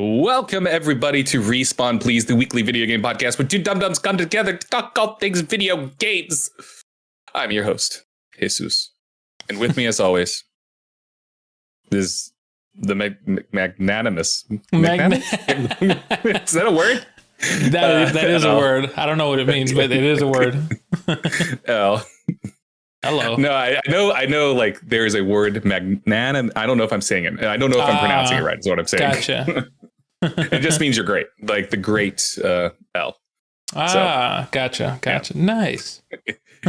Welcome, everybody, to Respawn Please, the weekly video game podcast where two dum-dums come together to talk all things video games. I'm your host, Jesús. And with me, as always, is the magnanimous. Is that a word? That is a word. I don't know what it means, but it is a word. Ell. Hello. No, I know. Like there is a word magnanim. I don't know if I'm saying it. I don't know if I'm pronouncing it right. Is what I'm saying. Gotcha. It just means you're great, like the great Ell. Gotcha. Yeah. Nice.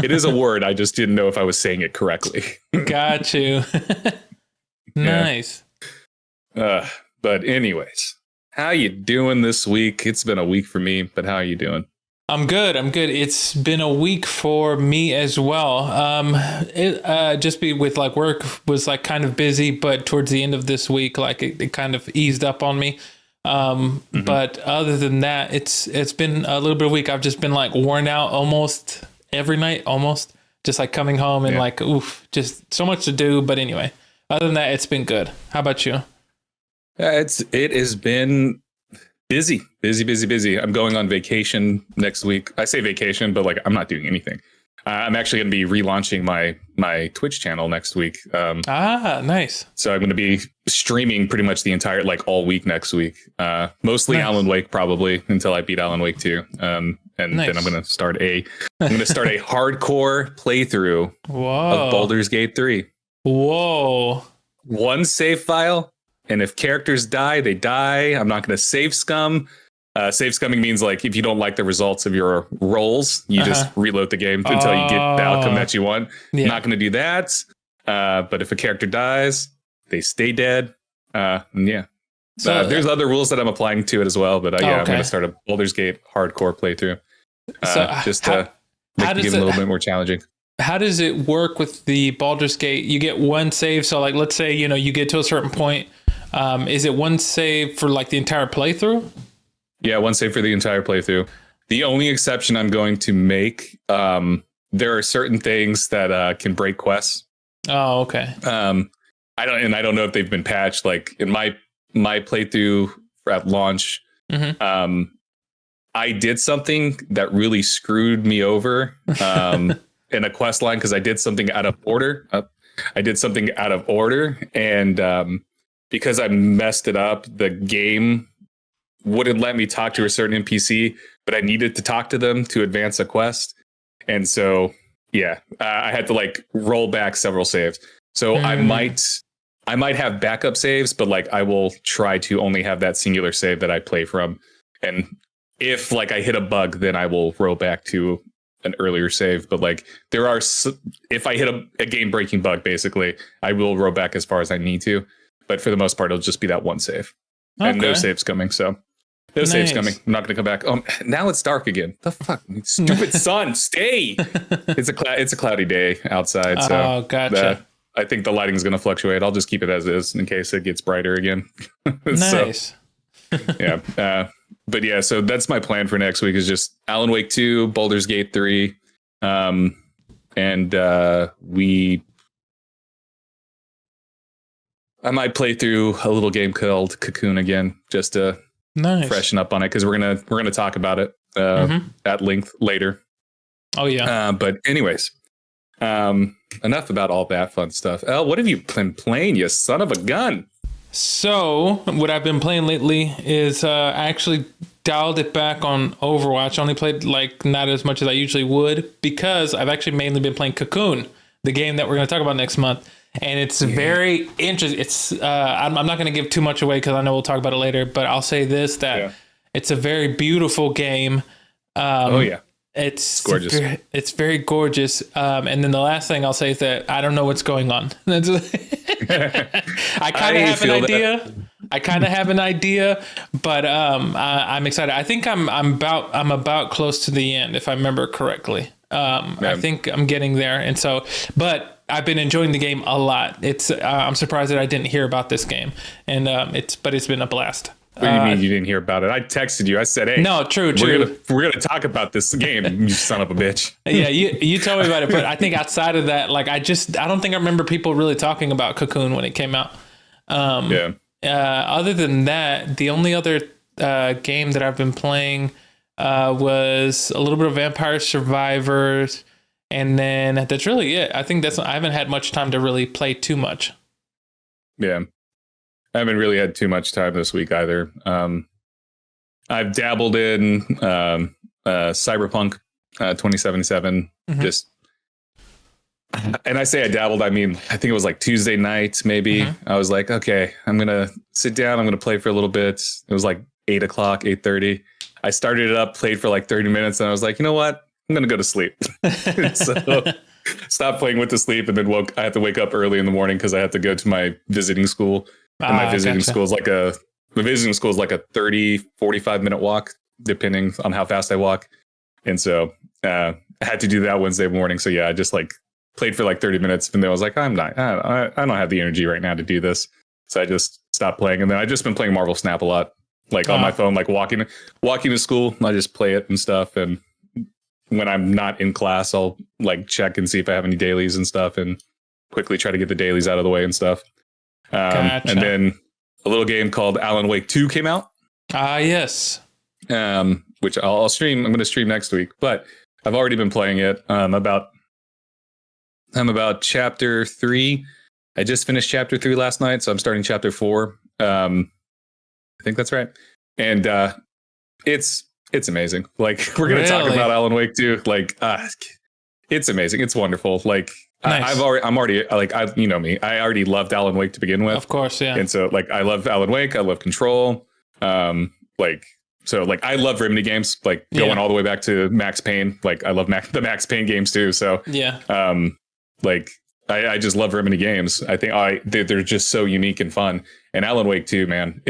It is a word. I just didn't know if I was saying it correctly. Got you. Nice. But anyways, how you doing this week? It's been a week for me, but how are you doing? I'm good. It's been a week for me as well. Just be with like work was like kind of busy, but towards the end of this week, like it kind of eased up on me. But other than that, it's been a little bit of a week. I've just been like worn out almost every night, just like coming home and like, just so much to do. But anyway, other than that, it's been good. How about you? It has been busy. I'm going on vacation next week. I say vacation, but like I'm not doing anything. I'm actually going to be relaunching my Twitch channel next week. Nice. So I'm going to be streaming pretty much the entire, like all week next week. Mostly nice. Alan Wake probably until I beat Alan Wake 2. And nice. Then I'm going to start a hardcore playthrough of Baldur's Gate 3. Whoa. One save file. And if characters die, they die. I'm not going to save scum. Save scumming means like if you don't like the results of your rolls, you just reload the game until you get the outcome that you want. Yeah. Not going to do that. But if a character dies, they stay dead. So there's other rules that I'm applying to it as well. But I'm going to start a Baldur's Gate hardcore playthrough. Just to make the game a little bit more challenging. How does it work with the Baldur's Gate? You get one save. So like, let's say, you get to a certain point. Is it one save for like the entire playthrough? Yeah, one save for the entire playthrough. The only exception I'm going to make, there are certain things that can break quests. Oh, okay. I don't know if they've been patched. Like in my playthrough at launch, I did something that really screwed me over in a quest line because I did something out of order. And because I messed it up, the game wouldn't let me talk to a certain NPC, but I needed to talk to them to advance a quest. And so, I had to like roll back several saves. So I might have backup saves, but like I will try to only have that singular save that I play from. And if like I hit a bug, then I will roll back to an earlier save. But like if I hit a game breaking bug, basically, I will roll back as far as I need to. But for the most part, it'll just be that one save. Okay. And no saves coming. So no saves coming. I'm not going to come back. Oh, now it's dark again. The fuck? Stupid sun. Stay. It's a cloudy day outside. So gotcha. I think the lighting is going to fluctuate. I'll just keep it as is in case it gets brighter again. Nice. But yeah, so that's my plan for next week is just Alan Wake 2, Baldur's Gate 3. I might play through a little game called Cocoon again, just to freshen up on it, because we're gonna talk about it at length later. Oh yeah. But anyways, enough about all that fun stuff. Elle, what have you been playing, you son of a gun? So what I've been playing lately is I actually dialed it back on Overwatch. I only played like not as much as I usually would because I've actually mainly been playing Cocoon, the game that we're going to talk about next month. And it's very interesting. It's I'm not going to give too much away because I know we'll talk about it later. But I'll say this, that it's a very beautiful game. It's gorgeous. It's very gorgeous. And then the last thing I'll say is that I don't know what's going on. I kind of have an idea. I kind of have an idea, but I'm excited. I think I'm about close to the end, if I remember correctly. I think I'm getting there, and so, but I've been enjoying the game a lot. It's I'm surprised that I didn't hear about this game, and it's been a blast. What do you mean you didn't hear about it? I texted you. I said, "Hey, no, true. We're gonna talk about this game, you son of a bitch." Yeah, you told me about it, but I think outside of that, like I don't think I remember people really talking about Cocoon when it came out. Other than that, the only other game that I've been playing was a little bit of Vampire Survivors, and then that's really it. I think I haven't had much time to really play too much. Yeah. I haven't really had too much time this week either. I've dabbled in Cyberpunk 2077. Just, and I say I dabbled, I mean, I think it was like Tuesday night, maybe. I was like, okay, I'm going to sit down. I'm going to play for a little bit. It was like 8 o'clock, 8:30. I started it up, played for like 30 minutes, and I was like, you know what? I'm going to go to sleep. So stopped playing, went to sleep, and then I had to wake up early in the morning because I had to go to my visiting school. And my visiting school is like the visiting school is like a 30, 45 minute walk, depending on how fast I walk. And so I had to do that Wednesday morning. So yeah, I just like played for like 30 minutes, and then I was like, I don't have the energy right now to do this. So I just stopped playing. And then I just been playing Marvel Snap a lot, like on my phone, like walking to school. I just play it and stuff. And when I'm not in class, I'll like check and see if I have any dailies and stuff, and quickly try to get the dailies out of the way and stuff. Gotcha. And then a little game called Alan Wake 2 came out. Yes. Which I'll stream. I'm going to stream next week, but I've already been playing it. I'm about chapter 3. I just finished chapter 3 last night, so I'm starting chapter 4. I think that's right. And it's amazing. Like, we're going to talk about Alan Wake 2. Like, it's amazing. It's wonderful. Like, nice. I'm already like, you know me, I already loved Alan Wake to begin with. Of course, yeah. And so like, I love Alan Wake. I love Control. So like, I love Remedy games, like going all the way back to Max Payne. Like, I love the Max Payne games too. So yeah. Like I just love Remedy games. I think they're just so unique and fun. And Alan Wake 2, man,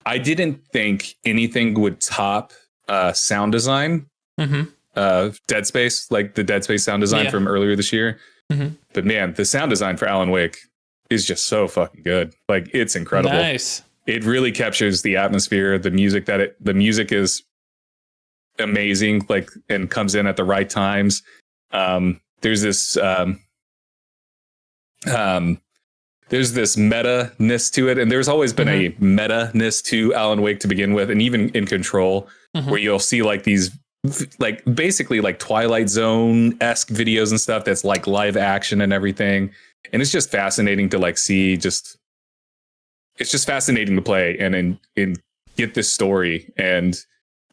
I didn't think anything would top sound design. Dead Space, like the Dead Space sound design from earlier this year. But man, the sound design for Alan Wake is just so fucking good. Like, it's incredible. Nice. It really captures the atmosphere, the music the music is amazing, like, and comes in at the right times. There's this meta-ness to it, and there's always been a meta-ness to Alan Wake to begin with, and even in Control, where you'll see like these, like, basically like Twilight Zone-esque videos and stuff that's like live action and everything. And it's just fascinating to like see, it's just fascinating to play and get this story and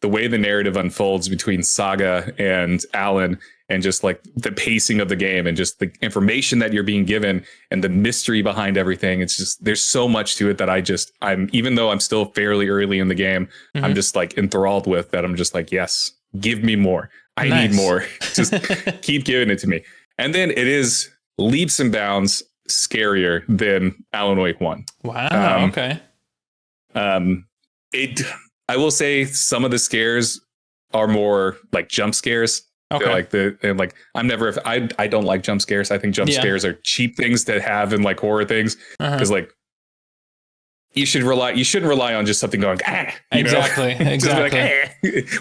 the way the narrative unfolds between Saga and Alan, and just like the pacing of the game and just the information that you're being given and the mystery behind everything. It's just, there's so much to it that I'm even though I'm still fairly early in the game, I'm just like enthralled with that. I'm just like, yes, give me more. I need more. Just keep giving it to me. And then it is leaps and bounds scarier than Alan Wake 1. Wow. Okay. I will say some of the scares are more like jump scares. Okay. I don't like jump scares. I think jump scares are cheap things to have in like horror things. Because like, you shouldn't rely on just something going, exactly. Like,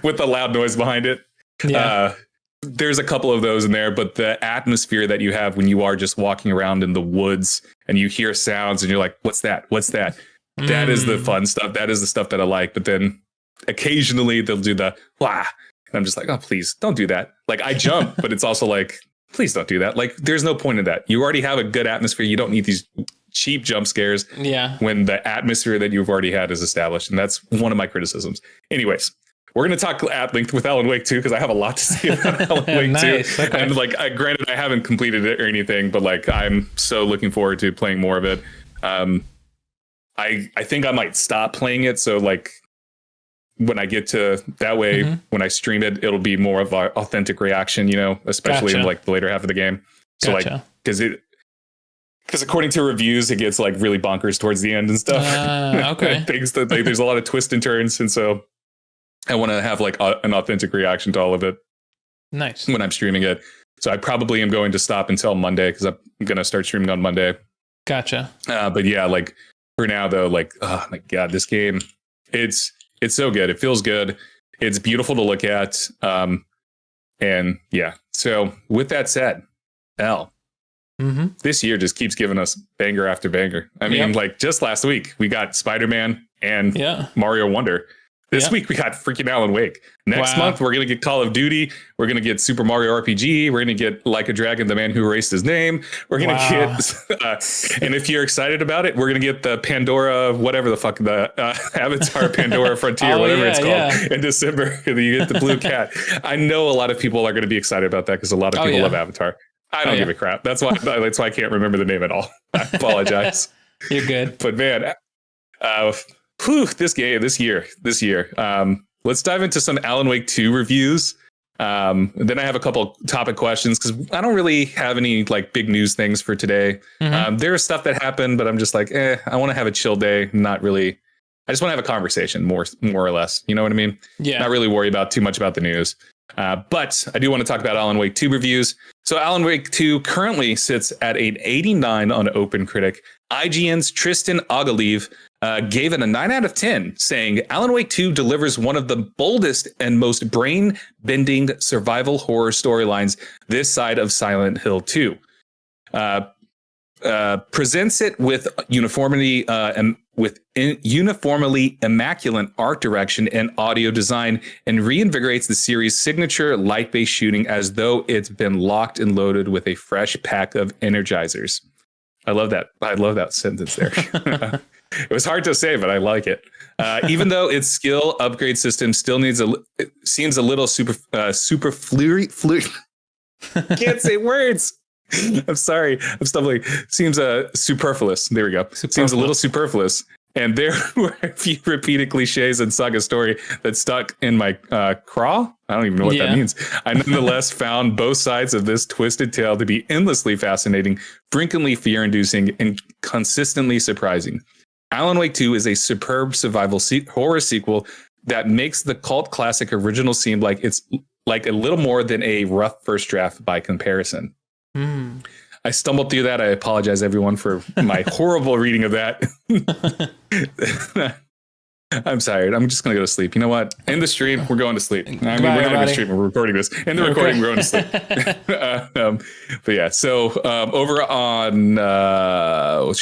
with the loud noise behind it. Yeah. There's a couple of those in there, but the atmosphere that you have when you are just walking around in the woods and you hear sounds and you're like, what's that? What's that? That is the fun stuff. That is the stuff that I like. But then occasionally they'll do the wah. And I'm just like, oh, please don't do that. Like, I jump, but it's also like, please don't do that. Like, there's no point in that. You already have a good atmosphere. You don't need these cheap jump scares when the atmosphere that you've already had is established. And that's one of my criticisms. Anyways, we're going to talk at length with Alan Wake 2 because I have a lot to say about Alan Wake 2. Okay. And like, granted, I haven't completed it or anything, but like, I'm so looking forward to playing more of it. I think I might stop playing it. So like, when I get to that way, when I stream it, it'll be more of an authentic reaction, especially in like the later half of the game. So like, because according to reviews, it gets like really bonkers towards the end and stuff. Okay. Things that there's a lot of twists and turns. And so I want to have like an authentic reaction to all of it. Nice. When I'm streaming it. So I probably am going to stop until Monday because I'm going to start streaming on Monday. Gotcha. But yeah, like for now though, like, oh my God, this game, it's so good. It feels good. It's beautiful to look at. And yeah. So with that said, Ell, This year just keeps giving us banger after banger. I mean, like just last week we got Spider-Man and Mario Wonder. This week we got freaking Alan Wake. Next month we're gonna get Call of Duty. We're gonna get Super Mario RPG. We're gonna get Like a Dragon, The Man Who Erased His Name. We're gonna get, and if you're excited about it, we're gonna get the Pandora, whatever the fuck, the Avatar Pandora Frontier, whatever it's called, in December. You get the blue cat. I know a lot of people are gonna be excited about that because a lot of people love Avatar. I don't give a crap. That's why I can't remember the name at all. I apologize. You're good. But man, this year. Let's dive into some Alan Wake 2 reviews. Then I have a couple topic questions because I don't really have any like big news things for today. There's stuff that happened, but I'm just like, I want to have a chill day. Not really. I just want to have a conversation more or less. You know what I mean? Yeah. Not really worry about too much about the news. But I do want to talk about Alan Wake 2 reviews. So Alan Wake 2 currently sits at an 89 on OpenCritic. IGN's Tristan Ogilvie gave it a 9 out of 10, saying Alan Wake 2 delivers one of the boldest and most brain-bending survival horror storylines this side of Silent Hill 2. Presents it with uniformly immaculate art direction and audio design, and reinvigorates the series' signature light-based shooting as though it's been locked and loaded with a fresh pack of energizers. I love that. I love that sentence there. It was hard to say, but I like it. Even though its skill upgrade system still seems a little super flurry. Can't say words. I'm sorry. I'm stumbling. Seems superfluous. There we go. Seems a little superfluous. And there were a few repeated cliches in Saga story that stuck in my craw. I don't even know what that means. I nonetheless found both sides of this twisted tale to be endlessly fascinating, frequently fear-inducing, and consistently surprising. Alan Wake 2 is a superb survival horror sequel that makes the cult classic original seem like it's like a little more than a rough first draft by comparison. I stumbled through that. I apologize, everyone, for my horrible reading of that. I'm tired. I'm just going to go to sleep. You know what? End the stream. We're going to sleep. We're not going to stream. We're recording this. End the recording. We're going to sleep. But yeah, so over on, I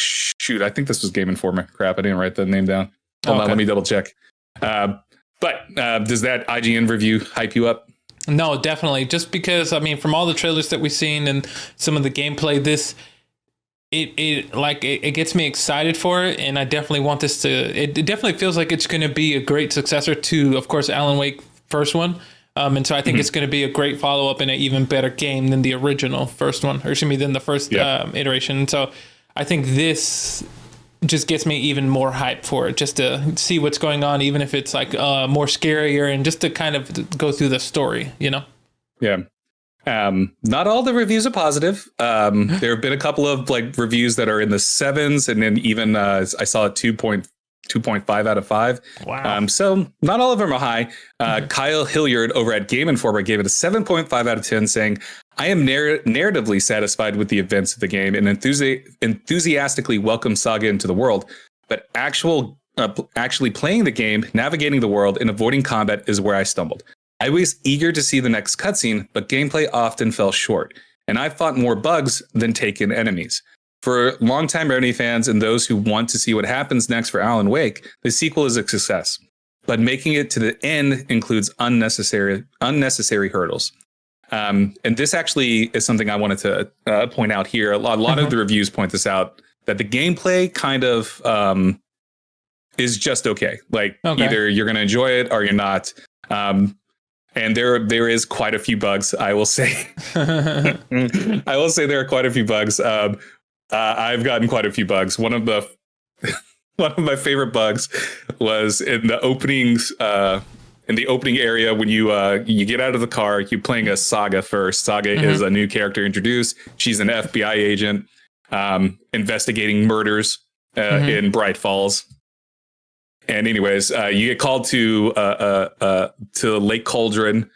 think this was Game Informer. Crap, I didn't write the name down. Hold on, let me double check. But does that IGN review hype you up? No, definitely. Just because, I mean, from all the trailers that we've seen and some of the gameplay, it gets me excited for it. And I definitely want this to, it definitely feels like it's going to be a great successor to, of course, Alan Wake first one. And so I think it's going to be a great follow up and an even better game than the original first one, or excuse me, than the first iteration. And so I think this just gets me even more hyped for it, just to see what's going on, even if it's like more scarier, and just to kind of go through the story, you know? Yeah. Not all the reviews are positive. There have been a couple of like reviews that are in the 7s, and then even I saw a 2.5 out of 5. Wow. So not all of them are high. Kyle Hilliard over at Game Informer gave it a 7.5 out of 10, saying, I am narratively satisfied with the events of the game and enthusiastically welcome Saga into the world, but actually playing the game, navigating the world, and avoiding combat is where I stumbled. I was eager to see the next cutscene, but gameplay often fell short, and I fought more bugs than taken enemies. For longtime Remedy fans and those who want to see what happens next for Alan Wake, the sequel is a success, but making it to the end includes unnecessary hurdles. And this actually is something I wanted to point out here. A lot of the reviews point this out, that the gameplay kind of is just okay. Like either you're going to enjoy it or you're not. And there is quite a few bugs, I will say. I will say there are quite a few bugs. I've gotten quite a few bugs. One of my favorite bugs was in the openings. In the opening area, when you get out of the car, you're playing as Saga first. Saga is a new character introduced. She's an FBI agent investigating murders in Bright Falls. And anyways, you get called to Lake Cauldron,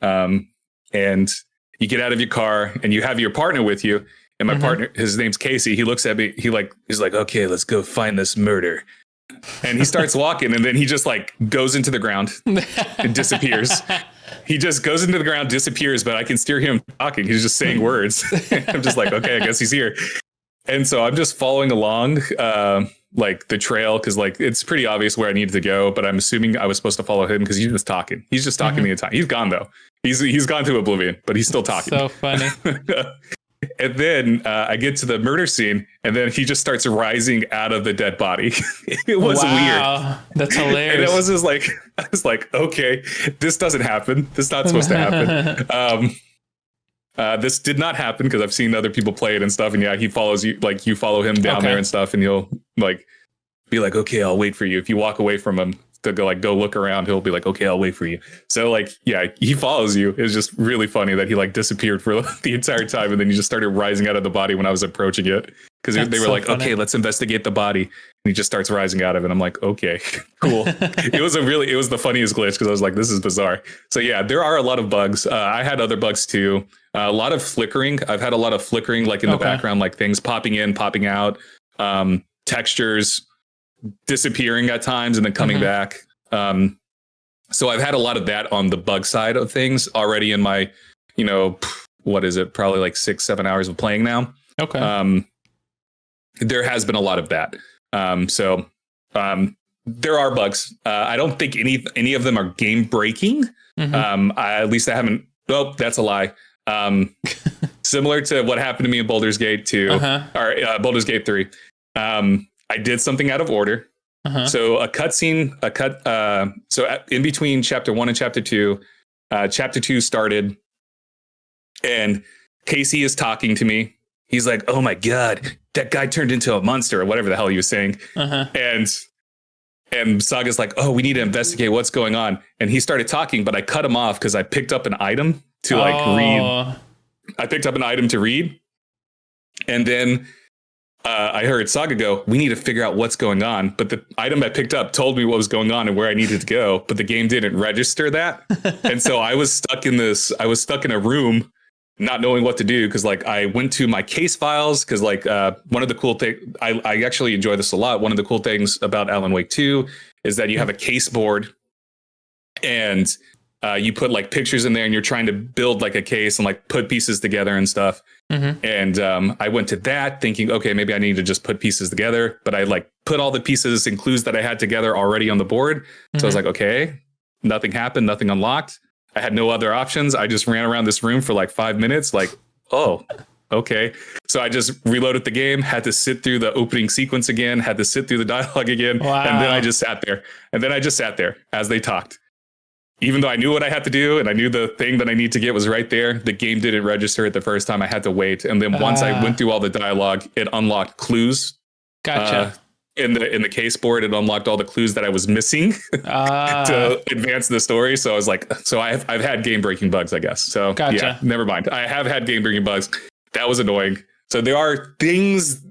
and you get out of your car, and you have your partner with you. And my partner, his name's Casey. He looks at me. He's like, okay, let's go find this murder. and he starts walking, and then he just like goes into the ground and disappears. He just goes into the ground, disappears, but I can still hear him talking. He's just saying words. I'm just like, okay, I guess he's here. And so I'm just following along, like the trail, because like it's pretty obvious where I needed to go. But I'm assuming I was supposed to follow him because he's just talking. He's just talking the entire time. He's gone though. He's gone to oblivion, but he's still talking. So funny. And then I get to the murder scene, and then he just starts rising out of the dead body. It was weird. That's hilarious. And it was just like, I was like, okay, this doesn't happen. This is not supposed to happen. This did not happen because I've seen other people play it and stuff. And yeah, he follows you, like you follow him down there and stuff, and he'll like be like, okay, I'll wait for you. If you walk away from him to go look around, he'll be like, okay, I'll wait for you. So like, yeah, he follows you. It was just really funny that he like disappeared for the entire time, and then he just started rising out of the body when I was approaching it, because they were so like, funny. Okay, let's investigate the body, and he just starts rising out of it. I'm like, okay, cool. It was the funniest glitch, because I was like, this is bizarre. So yeah, there are a lot of bugs. I had other bugs too. A lot of flickering. I've had a lot of flickering, like in the background, like things popping in, popping out, textures disappearing at times and then coming back. So I've had a lot of that on the bug side of things already in my, what is it? Probably like 6-7 hours of playing now. Okay. There has been a lot of that. So there are bugs. I don't think any of them are game breaking. At least I haven't. Oh, that's a lie. Similar to what happened to me in Baldur's Gate 2 or Baldur's Gate 3. I did something out of order. So so in between chapter 1 and chapter 2, chapter 2 started, and Casey is talking to me. He's like, oh my God, that guy turned into a monster, or whatever the hell he was saying. And Saga's like, oh, we need to investigate what's going on. And he started talking, but I cut him off because I picked up an item to read. I picked up an item to read. And then I heard Saga go, we need to figure out what's going on. But the item I picked up told me what was going on and where I needed to go, but the game didn't register that. And so I was stuck in a room not knowing what to do, because like I went to my case files, because like one of the cool things, I actually enjoy this a lot. One of the cool things about Alan Wake 2 is that you have a case board, and you put like pictures in there, and you're trying to build like a case and like put pieces together and stuff. And I went to that thinking, okay, maybe I need to just put pieces together, but I like put all the pieces and clues that I had together already on the board. So I was like, okay, nothing happened, nothing unlocked. I had no other options. I just ran around this room for like 5 minutes, like, oh, okay. So I just reloaded the game, had to sit through the opening sequence again, had to sit through the dialogue again. And then I just sat there as they talked. Even though I knew what I had to do and I knew the thing that I need to get was right there, the game didn't register it the first time. I had to wait. And then once I went through all the dialogue, it unlocked clues. Gotcha. In the case board, it unlocked all the clues that I was missing to advance the story. So I was like, I've had game breaking bugs, I guess. So yeah, never mind. I have had game breaking bugs. That was annoying. So there are things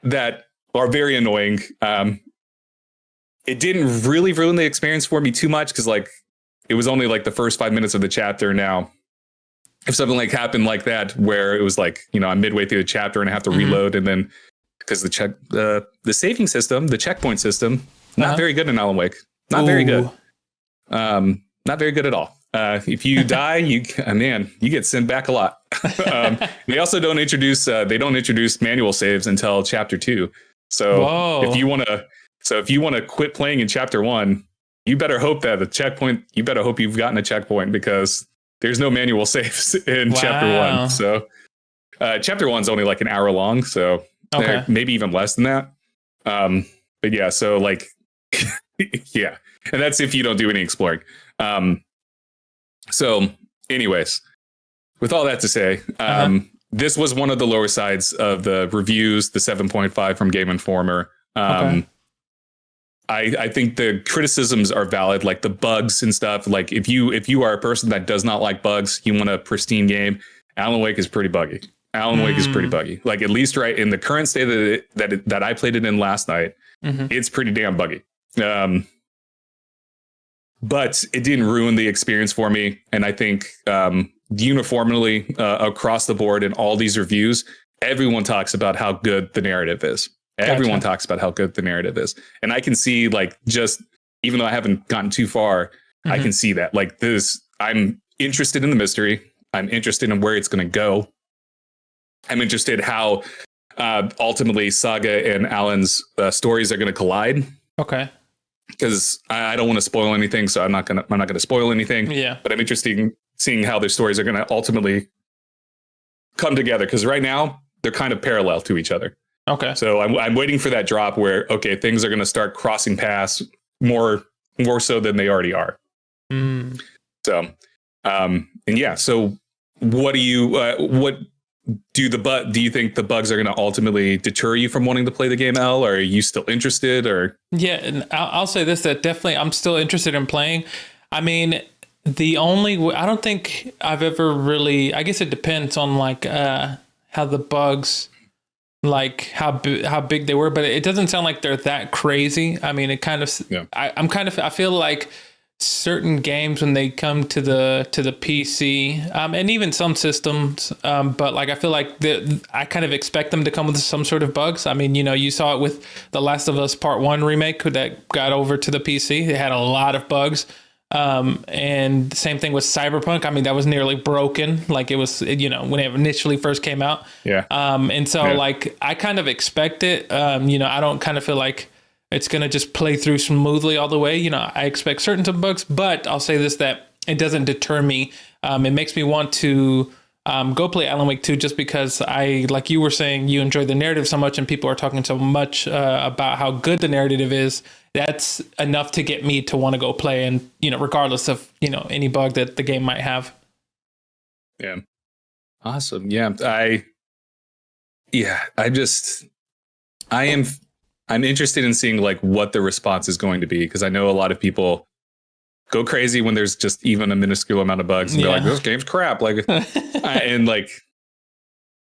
that are very annoying. It didn't really ruin the experience for me too much, because like it was only like the first 5 minutes of the chapter. Now, if something like happened like that, where it was like, I'm midway through the chapter and I have to reload, and then because the saving system, the checkpoint system, not very good in Alan Wake. Not very good. Not very good at all. If you die, you get sent back a lot. They also don't introduce manual saves until chapter 2. So if you want to quit playing in chapter 1, you better hope that you better hope you've gotten a checkpoint, because there's no manual saves in chapter 1. So chapter 1's only like an hour long. So maybe even less than that. But yeah, so like, yeah. And that's if you don't do any exploring. So anyways, with all that to say, this was one of the lower sides of the reviews, the 7.5 from Game Informer. I think the criticisms are valid, like the bugs and stuff. Like if you are a person that does not like bugs, you want a pristine game, Alan Wake is pretty buggy. Wake is pretty buggy. Like at least right in the current state that I played it in last night, it's pretty damn buggy. But it didn't ruin the experience for me. And I think uniformly across the board in all these reviews, everyone talks about how good the narrative is. Everyone talks about how good the narrative is. And I can see like, just even though I haven't gotten too far, I can see that like this, I'm interested in the mystery. I'm interested in where it's going to go. I'm interested how ultimately Saga and Alan's stories are going to collide. Okay. Because I don't want to spoil anything, so I'm not gonna spoil anything. Yeah. But I'm interested in seeing how their stories are going to ultimately come together. Because right now they're kind of parallel to each other. Okay. So I'm waiting for that drop where things are going to start crossing paths more so than they already are. So, and yeah. So, what do you do you think the bugs are going to ultimately deter you from wanting to play the game, Ell? Or are you still interested? Or yeah, and I'll say this, that definitely I'm still interested in playing. I mean, I don't think I've ever really. I guess it depends on like how the bugs, like how big they were, but it doesn't sound like they're that crazy. I mean, it kind of. Yeah. I feel like certain games when they come to the PC and even some systems, but like I feel like I kind of expect them to come with some sort of bugs. I mean, you saw it with The Last of Us Part 1 remake that got over to the PC. It had a lot of bugs. And same thing with Cyberpunk. I mean, that was nearly broken. Like it was, when it initially first came out. Yeah. And so like I kind of expect it. I don't kind of feel like it's going to just play through smoothly all the way. I expect certain bugs, but I'll say this, that it doesn't deter me. It makes me want to go play Alan Wake 2 just because like you were saying, you enjoy the narrative so much and people are talking so much about how good the narrative is. That's enough to get me to want to go play, and, regardless of, any bug that the game might have. Yeah. Awesome. Yeah. I'm interested in seeing like what the response is going to be, because I know a lot of people go crazy when there's just even a minuscule amount of bugs and they're like, this game's crap. Like, and like,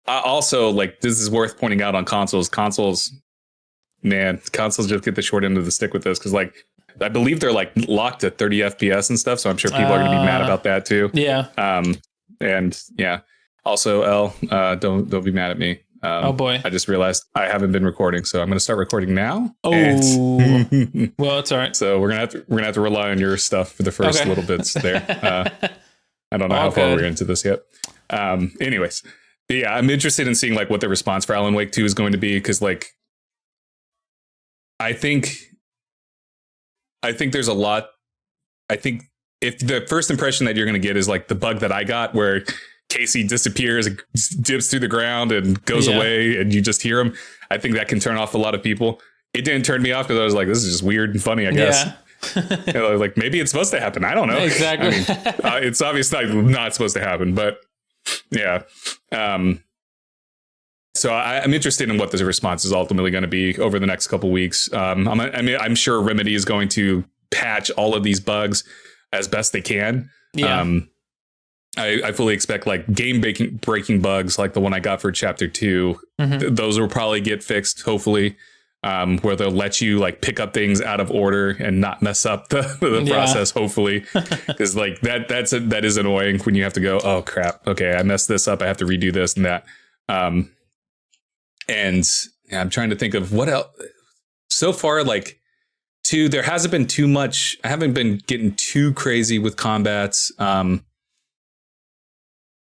also like, this is worth pointing out on consoles, man, consoles just get the short end of the stick with this. Cause like, I believe they're like locked at 30 FPS and stuff. So I'm sure people are going to be mad about that too. Yeah. And yeah, also Ell, don't be mad at me. Oh boy! I just realized I haven't been recording, so I'm going to start recording now. Oh, well, it's all right. So we're gonna have to rely on your stuff for the first little bits there. I don't know how far we're into this yet. Anyways, yeah, I'm interested in seeing like what the response for Alan Wake 2 is going to be, because like I think there's a lot. I think if the first impression that you're going to get is like the bug that I got, where Casey disappears, dips through the ground and goes away, and you just hear him. I think that can turn off a lot of people. It didn't turn me off because I was like, this is just weird and funny, I guess. Yeah. Like maybe it's supposed to happen. I don't know. Exactly. I mean, it's obviously not supposed to happen, but yeah. So I'm interested in what the response is ultimately going to be over the next couple weeks. I'm sure Remedy is going to patch all of these bugs as best they can. Yeah. I fully expect like game breaking bugs like the one I got for Chapter 2. Those will probably get fixed, hopefully, where they'll let you like pick up things out of order and not mess up the process, hopefully. Because like that is annoying when you have to go, oh crap, okay, I messed this up, I have to redo this and that. And I'm trying to think of what else. So far, like there hasn't been too much. I haven't been getting too crazy with combats.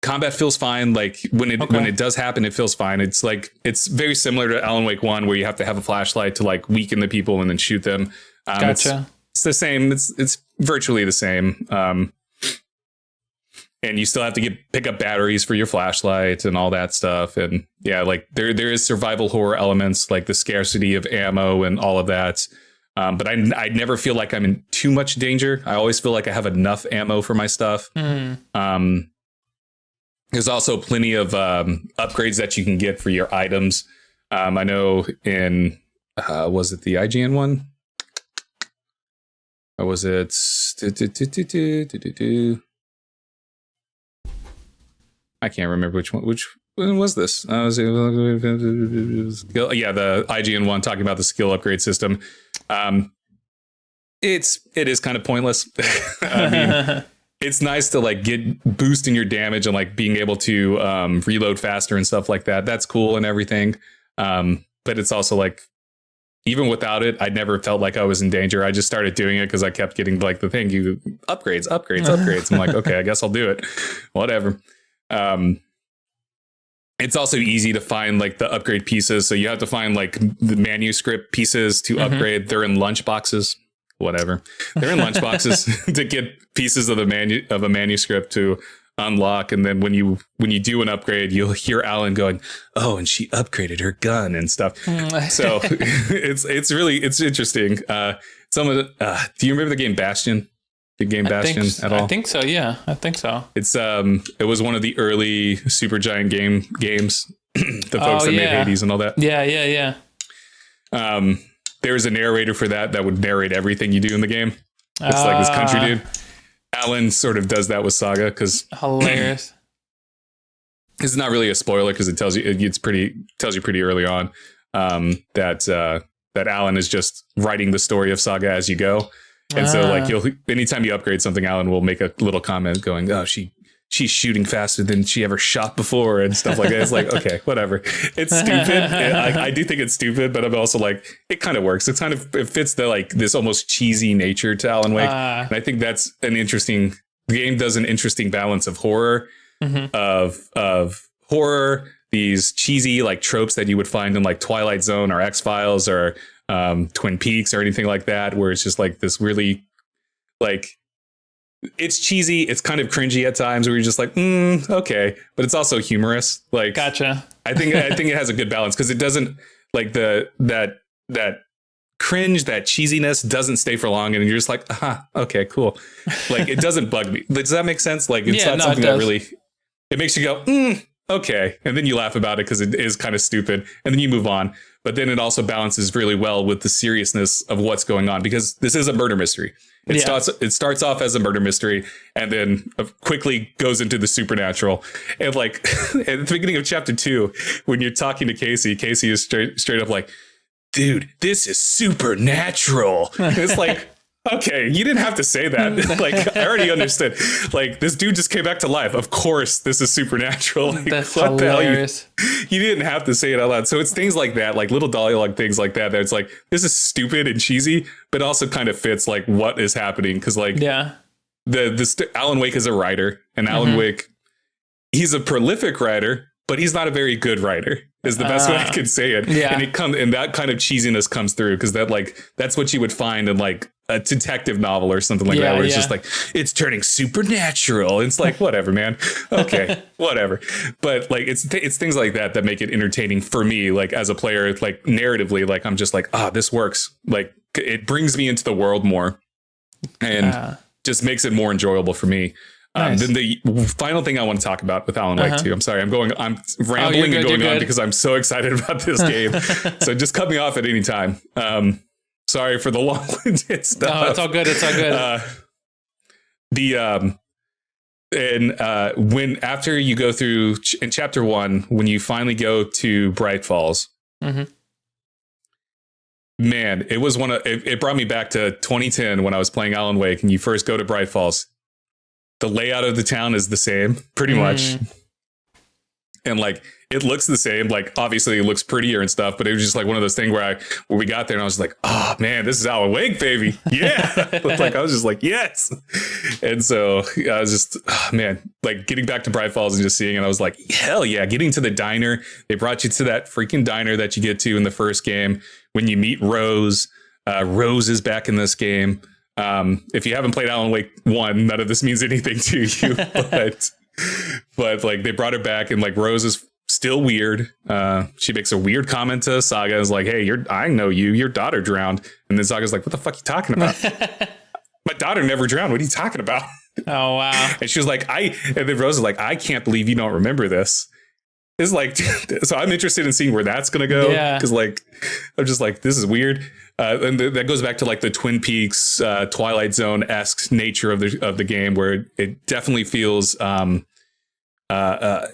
Combat feels fine. Like when it does happen, it feels fine. It's like, it's very similar to Alan Wake 1, where you have to have a flashlight to like weaken the people and then shoot them. Gotcha. It's the same. It's virtually the same. And you still have to pick up batteries for your flashlight and all that stuff. And yeah, like there is survival horror elements, like the scarcity of ammo and all of that. But I never feel like I'm in too much danger. I always feel like I have enough ammo for my stuff. There's also plenty of upgrades that you can get for your items. I know in, was it the IGN one? Or was it? I can't remember which one. Which one was this? Yeah, the IGN one talking about the skill upgrade system. It is kind of pointless. I mean, it's nice to like get boosting your damage and like being able to reload faster and stuff like that. That's cool and everything. But it's also like, even without it, I never felt like I was in danger. I just started doing it because I kept getting like the thing, you upgrades. I'm like, okay, I guess I'll do it. Whatever. It's also easy to find like the upgrade pieces. So you have to find like the manuscript pieces to upgrade. They're in lunch boxes. Whatever. They're in lunch boxes to get pieces of a manuscript to unlock. And then when you do an upgrade, you'll hear Alan going, "Oh, and she upgraded her gun and stuff." So it's interesting. Some of the, do you remember the game Bastion? The game Bastion at all? I think so. Yeah, I think so. It's it was one of the early Supergiant games. The folks that made Hades and all that. Yeah. There was a narrator for that would narrate everything you do in the game. It's like this country dude. Alan sort of does that with Saga because hilarious. It's not really a spoiler because it tells you pretty early on that Alan is just writing the story of Saga as you go. And so like anytime you upgrade something, Alan will make a little comment going, "Oh, she's shooting faster than she ever shot before," and stuff like that. It's like, okay, whatever. It's stupid. I do think it's stupid, but I'm also like, it kind of works. It fits the like this almost cheesy nature to Alan Wake. And I think that's the game does an interesting balance of horror, of horror, these cheesy like tropes that you would find in like Twilight Zone or X-Files or Twin Peaks or anything like that, where it's just like this really like, it's cheesy. It's kind of cringy at times where you're just like, okay, but it's also humorous. Like, gotcha. I think it has a good balance because it doesn't like that cringe, that cheesiness doesn't stay for long, and you're just like, okay, cool. Like it doesn't bug me. Does that make sense? Like it's not something that really, it makes you go, okay, and then you laugh about it because it is kind of stupid, and then you move on. But then it also balances really well with the seriousness of what's going on because this is a murder mystery. It starts off as a murder mystery and then quickly goes into the supernatural. And like at the beginning of chapter 2, when you're talking to Casey is straight up like, "Dude, this is supernatural." And it's like, okay, you didn't have to say that. Like, I already understood. Like, this dude just came back to life. Of course, this is supernatural. Like, that's what hilarious. The hell? You didn't have to say it out loud. So it's things like that, like little dialogue things like that. That it's like, this is stupid and cheesy, but also kind of fits like what is happening. Because like, Alan Wake is a writer, and Alan Wake, he's a prolific writer, but he's not a very good writer. Is the best way I could say it. Yeah. And that kind of cheesiness comes through because that's what you would find in like a detective novel or something like that, where it's just like, it's turning supernatural. It's like, whatever, man. Okay, whatever. But like, it's things like that make it entertaining for me, like as a player, like narratively, like I'm just like, this works. Like it brings me into the world more and just makes it more enjoyable for me. Nice. Then the final thing I want to talk about with Alan Wake 2. I'm sorry, I'm rambling and going on because I'm so excited about this game. So just cut me off at any time. Sorry for the long-winded stuff. No, it's all good. It's all good. When after you go through in chapter 1, when you finally go to Bright Falls, man, it was it brought me back to 2010 when I was playing Alan Wake, and you first go to Bright Falls. The layout of the town is the same, pretty much. And like, it looks the same. Like, obviously it looks prettier and stuff, but it was just like one of those things where we got there and I was like, oh man, this is Alan Wake, baby. Yeah. Like, I was just like, yes. And so I was just, like getting back to Bright Falls and just seeing it. I was like, hell yeah. Getting to the diner. They brought you to that freaking diner that you get to in the first game when you meet Rose. Rose is back in this game. If you haven't played Alan Wake 1, none of this means anything to you, but like they brought her back and like Rose is still weird. She makes a weird comment to Saga. Is like, "Hey, I know you, your daughter drowned." And then Saga's like, "What the fuck are you talking about? My daughter never drowned. What are you talking about?" Oh, wow. And she was like, and then Rose is like, "I can't believe you don't remember this." It's like, so I'm interested in seeing where that's going to go. Yeah. Cause like, I'm just like, this is weird. And that goes back to like the Twin Peaks, Twilight Zone-esque nature of the game, where it definitely feels, like a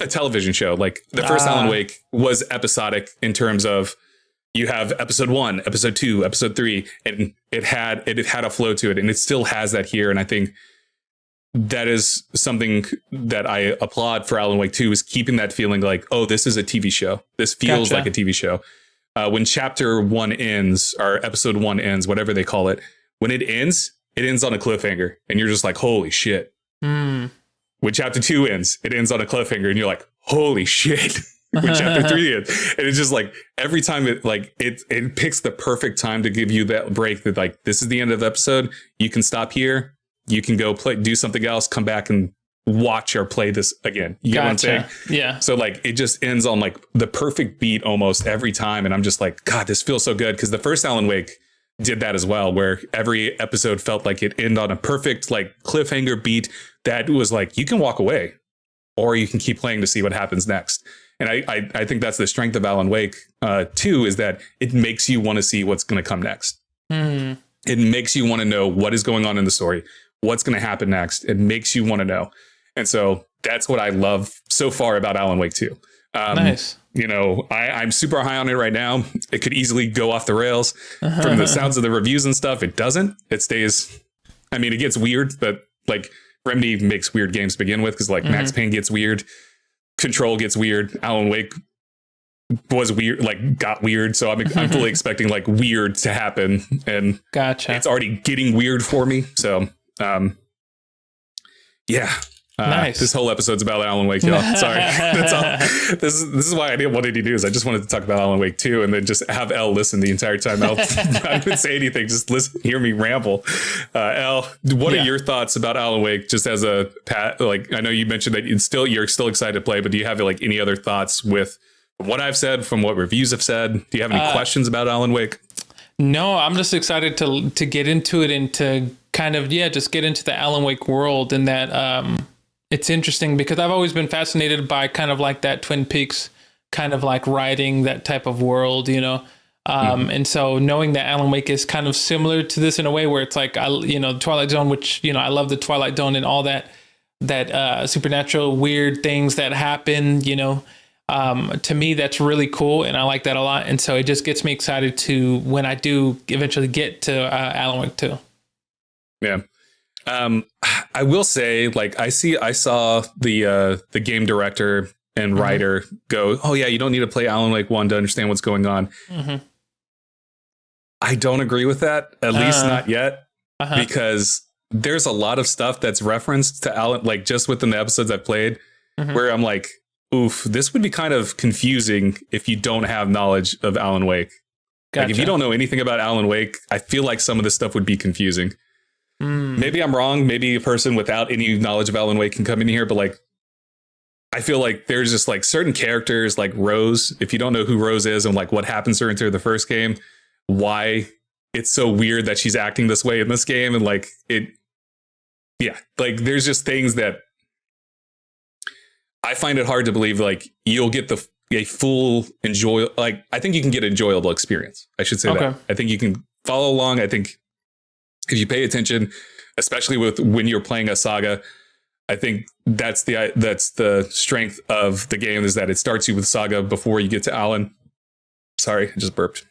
television show. Like the first Alan Wake was episodic in terms of you have episode 1, episode 2, episode 3, and it had a flow to it, and it still has that here. And I think that is something that I applaud for Alan Wake 2 is keeping that feeling like, oh, this is a TV show. This feels like a TV show. When chapter 1 ends, or episode 1 ends, whatever they call it, when it ends on a cliffhanger, and you're just like, holy shit. When chapter 2 ends, it ends on a cliffhanger, and you're like, holy shit. When chapter 3 ends, and it's just like every time it picks the perfect time to give you that break that like, this is the end of the episode. You can stop here. You can go do something else, come back and watch or play this again. You get what I'm saying? Yeah. So like it just ends on like the perfect beat almost every time. And I'm just like, God, this feels so good. Because the first Alan Wake did that as well, where every episode felt like it ended on a perfect like cliffhanger beat that was like, you can walk away or you can keep playing to see what happens next. And I think that's the strength of Alan Wake 2 is that it makes you want to see what's going to come next. It makes you want to know what is going on in the story, what's going to happen next. It makes you want to know. And so that's what I love so far about Alan Wake 2. Nice. You know, I'm super high on it right now. It could easily go off the rails from the sounds of the reviews and stuff. It doesn't. It stays. I mean, it gets weird, but like Remedy makes weird games to begin with because like Max Payne gets weird. Control gets weird. Alan Wake was weird, like got weird. So I'm fully expecting like weird to happen. And it's already getting weird for me. So, yeah. Nice. This whole episode's about Alan Wake, y'all. Sorry. That's all. This is why I didn't want to do is I just wanted to talk about Alan Wake 2 and then just have Ell listen the entire time. Ell, I didn't say anything. Just listen, hear me ramble. Ell, what are your thoughts about Alan Wake? Just as a like, I know you mentioned that you're still excited to play, but do you have like any other thoughts with what I've said, from what reviews have said? Do you have any questions about Alan Wake? No, I'm just excited to get into it and to kind of just get into the Alan Wake world, and that it's interesting because I've always been fascinated by kind of like that Twin Peaks kind of like writing that type of world, you know. And so knowing that Alan Wake is kind of similar to this in a way where it's like, the Twilight Zone, which, you know, I love the Twilight Zone and all that supernatural weird things that happen, you know. To me, that's really cool. And I like that a lot. And so it just gets me excited to when I do eventually get to Alan Wake 2. Yeah. I will say, like, I saw the game director and writer go, oh yeah, you don't need to play Alan Wake 1 to understand what's going on. I don't agree with that, at least not yet, because there's a lot of stuff that's referenced to Alan, like just within the episodes I've played, where I'm like, oof, this would be kind of confusing if you don't have knowledge of Alan Wake. Gotcha. Like if you don't know anything about Alan Wake, I feel like some of this stuff would be confusing. Maybe I'm wrong. Maybe a person without any knowledge of Alan Wake can come in here, but like, I feel like there's just like certain characters like Rose. If you don't know who Rose is and like what happens to her into the first game, why it's so weird that she's acting this way in this game. And like like there's just things that I find it hard to believe, like you'll get a full like, I think you can get an enjoyable experience. I should say that. I think you can follow along. I think if you pay attention, especially when you're playing a saga, I think that's the strength of the game, is that it starts you with saga before you get to Alan. Sorry, I just burped.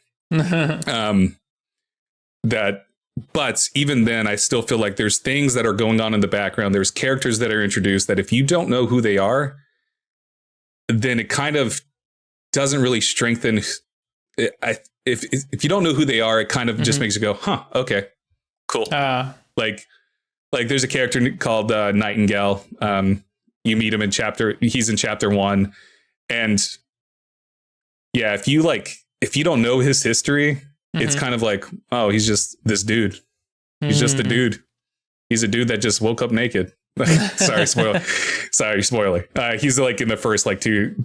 But even then, I still feel like there's things that are going on in the background. There's characters that are introduced that if you don't know who they are, then it kind of doesn't really strengthen. If you don't know who they are, it kind of just makes you go, huh, okay, cool. Like there's a character called Nightingale. You meet him he's in chapter 1. And yeah, if you don't know his history, it's kind of like, oh, he's just this dude. He's just a dude. He's a dude that just woke up naked. Sorry, spoiler. He's like in the first like 2.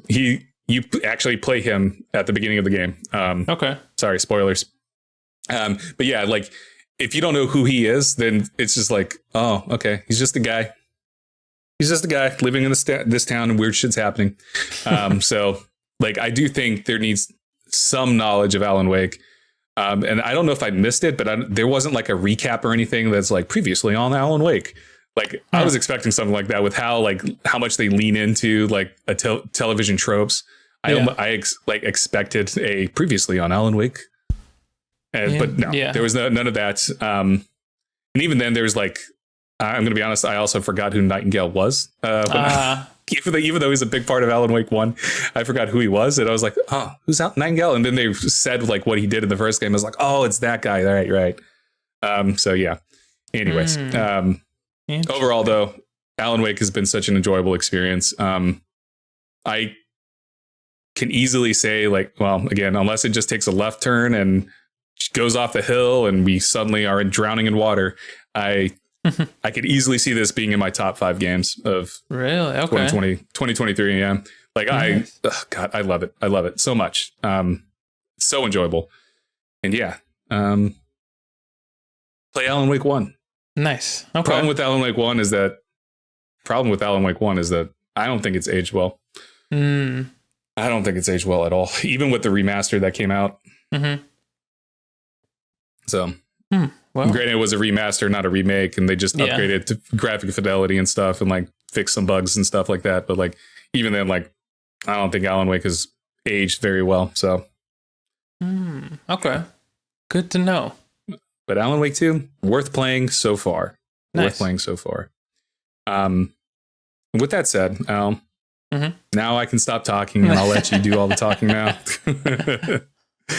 You actually play him at the beginning of the game. Okay. Sorry, spoilers. But yeah, like if you don't know who he is, then it's just like, oh, okay, he's just a guy. He's just a guy living in this town and weird shit's happening. So like, I do think there needs some knowledge of Alan Wake. And I don't know if I missed it, but there wasn't like a recap or anything that's like previously on Alan Wake. Like I was expecting something like that with how much they lean into like a television tropes. I expected a previously on Alan Wake. But no, there was none of that. And even then there's like I'm going to be honest. I also forgot who Nightingale was. Even though he's a big part of Alan Wake 1, I forgot who he was. And I was like, oh, who's out Nightingale? And then they said like what he did in the first game. I was like, oh, it's that guy. All right. So yeah. Anyways, overall though, Alan Wake has been such an enjoyable experience. I can easily say like, well, again, unless it just takes a left turn and goes off the hill and we suddenly are drowning in water, I could easily see this being in my top 5 games of 2023. Yeah. Like God, I love it. I love it so much. So enjoyable. And yeah. Play Alan Wake 1. Nice. Okay. Problem with Alan Wake 1 is that I don't think it's aged well. I don't think it's aged well at all, even with the remaster that came out. So, well, granted, it was a remaster, not a remake, and they just upgraded to graphic fidelity and stuff, and like fix some bugs and stuff like that. But like, even then, like, I don't think Alan Wake has aged very well. So, okay, good to know. But Alan Wake 2, worth playing so far. Nice. With that said, Al, now I can stop talking and I'll let you do all the talking now.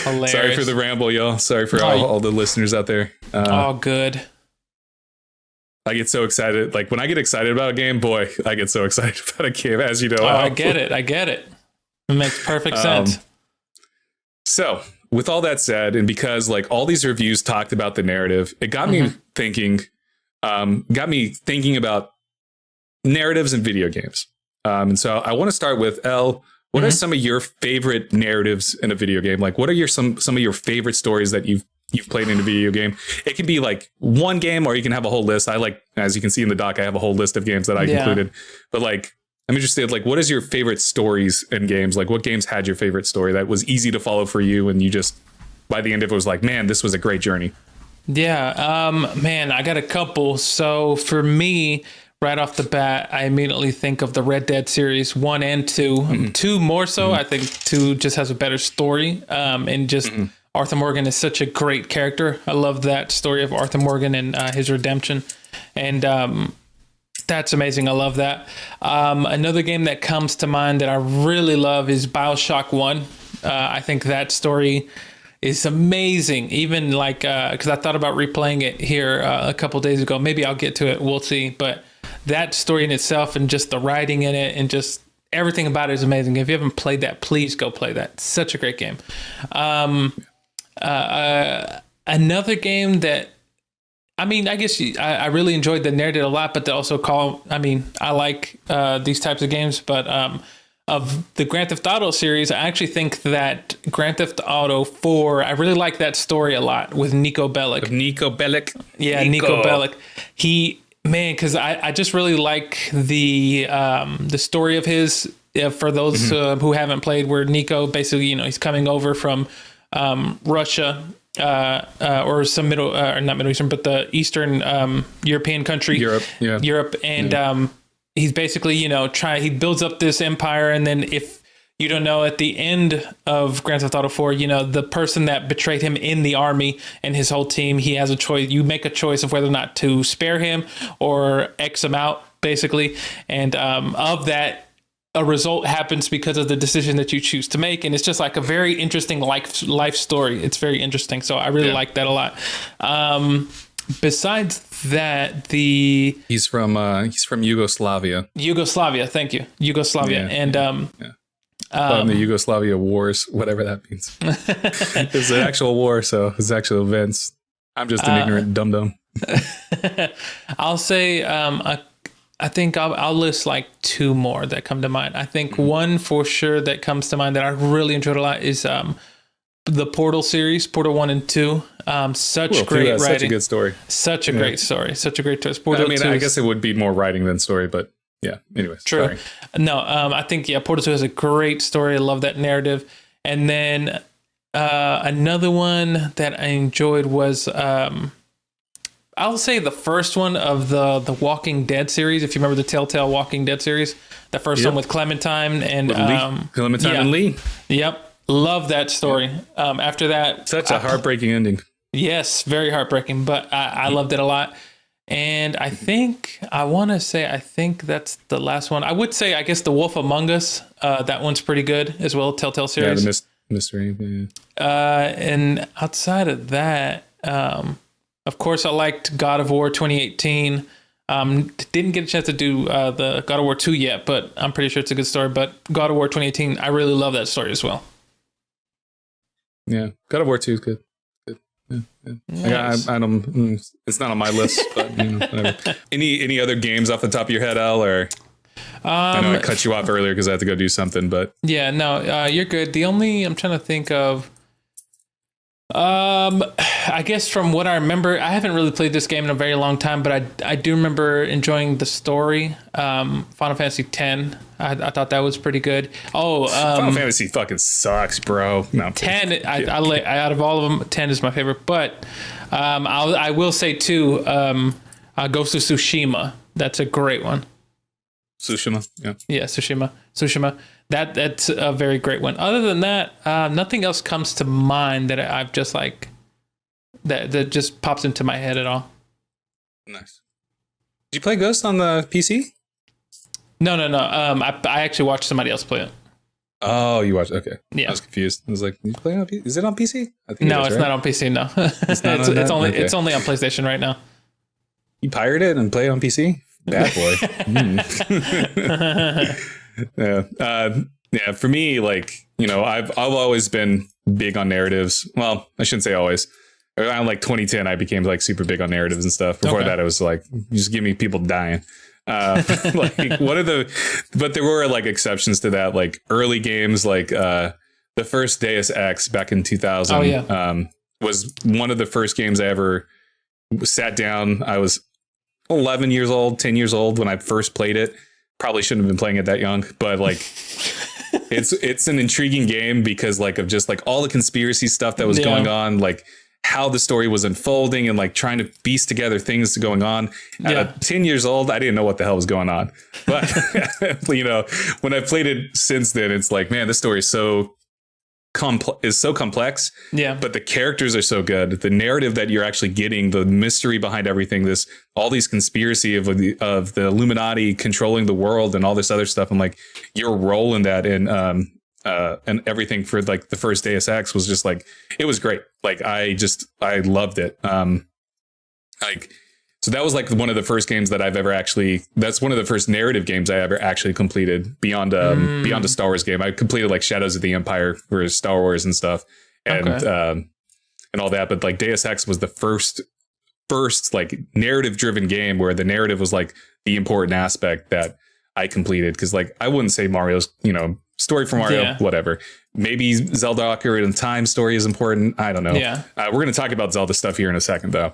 Hilarious. Sorry for the ramble, y'all. Sorry for all the listeners out there. All good. I get so excited. Like when I get excited about a game, boy, I get so excited about a game, as you know. Oh, I get it. It makes perfect sense. So with all that said, and because like all these reviews talked about the narrative, it got me thinking about narratives in video games. And so I want to start with Ell. What are some of your favorite narratives in a video game? Like, what are some of your favorite stories that you've played in a video game? It can be like one game, or you can have a whole list. I like, as you can see in the doc, I have a whole list of games that I included. But like, I'm interested, like, what is your favorite stories in games? Like, what games had your favorite story that was easy to follow for you, and you just, by the end of it, was like, man, this was a great journey? Yeah, man, I got a couple. So for me, right off the bat, I immediately think of the Red Dead series 1 and 2. 2 more so. I think 2 just has a better story. And just Arthur Morgan is such a great character. I love that story of Arthur Morgan and his redemption. And that's amazing. I love that. Another game that comes to mind that I really love is BioShock 1. I think that story is amazing. Even like, because I thought about replaying it here a couple days ago. Maybe I'll get to it. We'll see. But that story in itself and just the writing in it and just everything about it is amazing. If you haven't played that, please go play that. It's such a great game. Another game that, I mean, I guess I really enjoyed the narrative a lot, but I like these types of games, but of the Grand Theft Auto series, I actually think that Grand Theft Auto 4, I really like that story a lot with Nico Bellic. Yeah, Nico Bellic. Because I just really like the story of his, for those who haven't played, where Nico basically, he's coming over from Russia, or some not Middle Eastern, but the Eastern European country, Europe, and he's basically, he builds up this empire, and then if you don't know, at the end of Grand Theft Auto 4, the person that betrayed him in the army and his whole team, he has a choice. You make a choice of whether or not to spare him or X him out, basically. And of that, a result happens because of the decision that you choose to make. And it's just like a very interesting life story. It's very interesting. So I really like that a lot. Besides that, he's from Yugoslavia. Thank you. Yugoslavia. Yeah, and the Yugoslavia Wars, whatever that means. It's an actual war, so it's actual events. I'm just an ignorant dum-dum. I'll say, I think I'll list like 2 more that come to mind. I think one for sure that comes to mind that I really enjoyed a lot is the Portal series, Portal 1 and 2. Such great writing. Such a good story. Such a great story. Such a great twist. Portal 2 I guess it would be more writing than story, but yeah, anyways. True. Sorry. No, I think, Portal 2 has a great story. I love that narrative. And then another one that I enjoyed was, I'll say the first one of the Walking Dead series. If you remember the Telltale Walking Dead series, the first one with Clementine and Clementine and Lee. Yep. Love that story. After that, such a heartbreaking ending. Yes, very heartbreaking, but I loved it a lot. And I want to say, I think that's the last one. I would say, I guess, The Wolf Among Us. That one's pretty good as well. Telltale series. Yeah, the mystery. Yeah. And outside of that, of course, I liked God of War 2018. Didn't get a chance to do the God of War 2 yet, but I'm pretty sure it's a good story. But God of War 2018, I really love that story as well. Yeah, God of War 2 is good. Yeah. Nice. I don't. It's not on my list, but whatever. Any other games off the top of your head, Al? Or I know I cut you off earlier because I had to go do something, but yeah, no, you're good. The only I'm trying to think of. I guess from what I remember, I haven't really played this game in a very long time, but I do remember enjoying the story. Final Fantasy X, I thought that was pretty good. Final Fantasy fucking sucks, bro. No, 10, out of all of them, 10 is my favorite. But I will say too, Ghost of Tsushima. That's a great one. Tsushima, yeah, Tsushima. That's a very great one. Other than that, nothing else comes to mind that I've just like that just pops into my head at all. Nice. Did you play Ghost on the PC? No. I actually watched somebody else play it. Oh, you watched? Okay. Yeah. I was confused. I was like, you play on PC? Is it on PC? I think no, it's not on PC. No, it's only on PlayStation right now. You pirated it and play it on PC? Bad boy. Yeah. For me, like, I've always been big on narratives. Well, I shouldn't say always. Around like 2010, I became like super big on narratives and stuff. Before that, it was like, just give me people dying. But there were like exceptions to that, like early games, like the first Deus Ex back in 2000 was one of the first games I ever sat down. I was 11 years old, 10 years old when I first played it. Probably shouldn't have been playing it that young, but like it's an intriguing game because like of just like all the conspiracy stuff that was going on, like how the story was unfolding and like trying to piece together things going on. At 10 years old, I didn't know what the hell was going on. But when I played it since then, it's like, man, this story is so complex. Yeah. But the characters are so good. The narrative that you're actually getting, the mystery behind everything, all these conspiracy of the Illuminati controlling the world and all this other stuff. And like your role in that and everything for like the first Deus Ex was just like, it was great. Like I loved it. So that was like one of the first games that I've ever that's one of the first narrative games I ever actually completed beyond a Star Wars game. I completed like Shadows of the Empire for Star Wars and stuff and all that. But like Deus Ex was the first like narrative driven game where the narrative was like the important aspect that I completed. Cause like, I wouldn't say Mario's, story for Mario, whatever. Maybe Zelda Ocarina of Time story is important. I don't know. Yeah. We're going to talk about Zelda stuff here in a second though.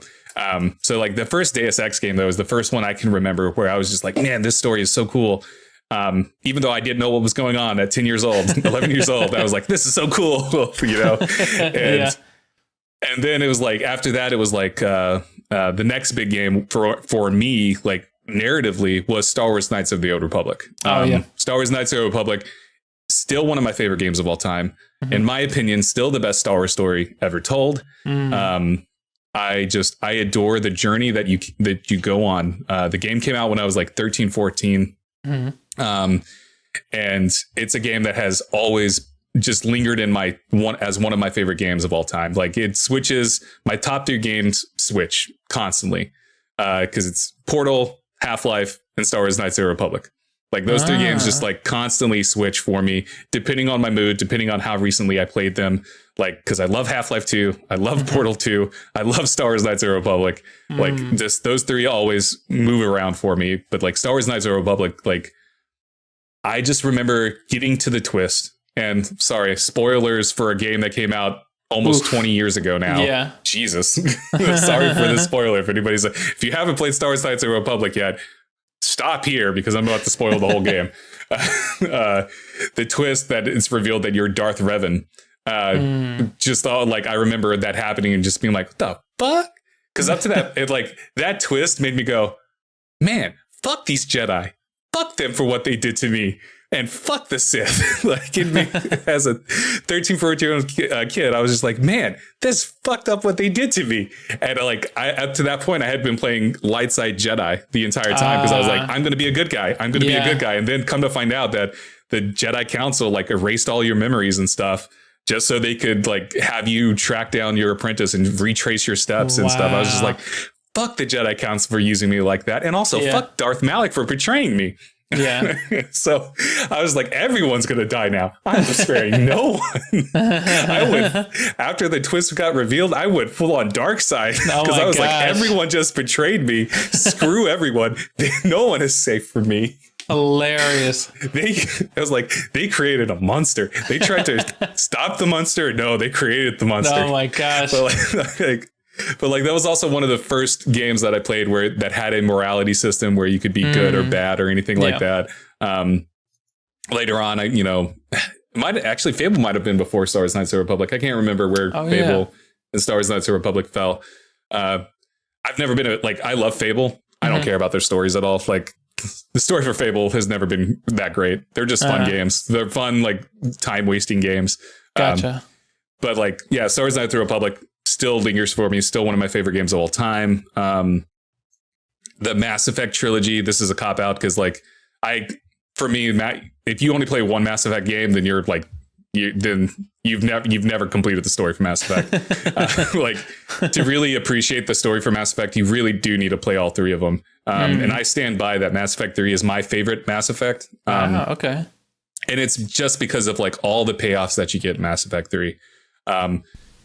So like the first Deus Ex game, though, was the first one I can remember where I was just like, man, this story is so cool. Even though I didn't know what was going on at 10 years old, 11 years old, I was like, this is so cool, And then it was like, after that, it was like, the next big game for me, like narratively, was Star Wars Knights of the Old Republic. Star Wars Knights of the Old Republic, still one of my favorite games of all time. Mm-hmm. In my opinion, still the best Star Wars story ever told. I adore the journey that you go on. The game came out when I was like 13, 14. Mm-hmm. And it's a game that has always just lingered in as one of my favorite games of all time. Like it switches, my top 3 games switch constantly. Cause it's Portal, Half-Life, and Star Wars Knights of the Republic. Like those 3 games just like constantly switch for me, depending on my mood, depending on how recently I played them. Like, cause I love Half-Life 2. I love Portal 2. I love Star Wars Knights of the Republic. Like just those 3 always move around for me. But like Star Wars Knights of the Republic, like I just remember getting to the twist, and sorry, spoilers for a game that came out almost 20 years ago now. Yeah. Jesus. Sorry for the spoiler. If you haven't played Star Wars Knights of the Republic yet, stop here because I'm about to spoil the whole game. The twist that it's revealed that you're Darth Revan. Just all like, I remember that happening and just being like, what the fuck? Because up to that, that twist made me go, man, fuck these Jedi. Fuck them for what they did to me. And fuck the Sith. Like as a 13, 14-year-old kid, I was just like, man, this fucked up what they did to me. And like, up to that point, I had been playing light side Jedi the entire time because I was like, I'm going to be a good guy. I'm going to be a good guy. And then come to find out that the Jedi Council like erased all your memories and stuff just so they could like have you track down your apprentice and retrace your steps and stuff. I was just like, fuck the Jedi Council for using me like that. And also fuck Darth Malik for betraying me. Yeah. So I was like, everyone's going to die now. I'm sparing no one. I would, after the twist got revealed, I went full on dark side because I was like, everyone just betrayed me. Screw everyone. No one is safe for me. Hilarious. I was like, they created a monster. They tried to stop the monster. No, they created the monster. Oh my gosh. But like that was also one of the first games that I played where that had a morality system where you could be good or bad or anything like that. Later on, Fable might have been before Star Wars Knights of the Republic. I can't remember where Fable and Star Wars Knights of the Republic fell. I've never been I love Fable. I don't care about their stories at all. Like the story for Fable has never been that great. They're just fun games. They're fun, like time wasting games. Gotcha. But like, Star Wars Knights of the Republic still lingers for me. Still one of my favorite games of all time. The Mass Effect trilogy. This is a cop out because for me, Matt, if you only play one Mass Effect game, then you're like, you've never completed the story for Mass Effect. To really appreciate the story for Mass Effect, you really do need to play all three of them. And I stand by that. Mass Effect 3 is my favorite Mass Effect. Okay. And it's just because of like all the payoffs that you get in Mass Effect 3.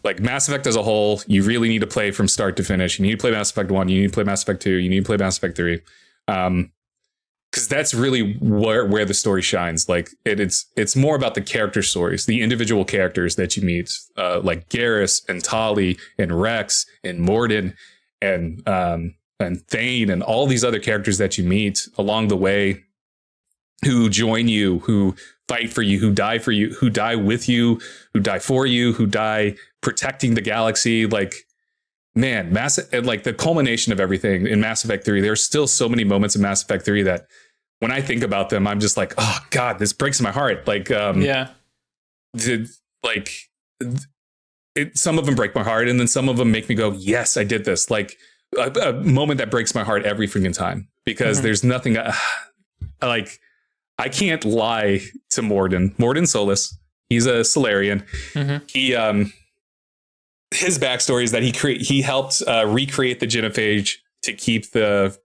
Like Mass Effect as a whole, you really need to play from start to finish. You need to play Mass Effect 1, you need to play Mass Effect 2, you need to play Mass Effect 3. Because that's really where the story shines. Like it's more about the character stories, the individual characters that you meet, like Garrus and Tali and Rex and Mordin and Thane and all these other characters that you meet along the way, who join you, who fight for you, who die for you, who die with you, who die for you, who die protecting the galaxy. Like, man, like the culmination of everything in Mass Effect 3, there's still so many moments in Mass Effect 3 that when I think about them, I'm just like, oh God, this breaks my heart. Like, some of them break my heart, and then some of them make me go, yes, I did this. Like a moment that breaks my heart every freaking time, because there's nothing like, I can't lie to Mordin Solus. He's a Solarian. He his backstory is that he helped recreate the genophage to keep the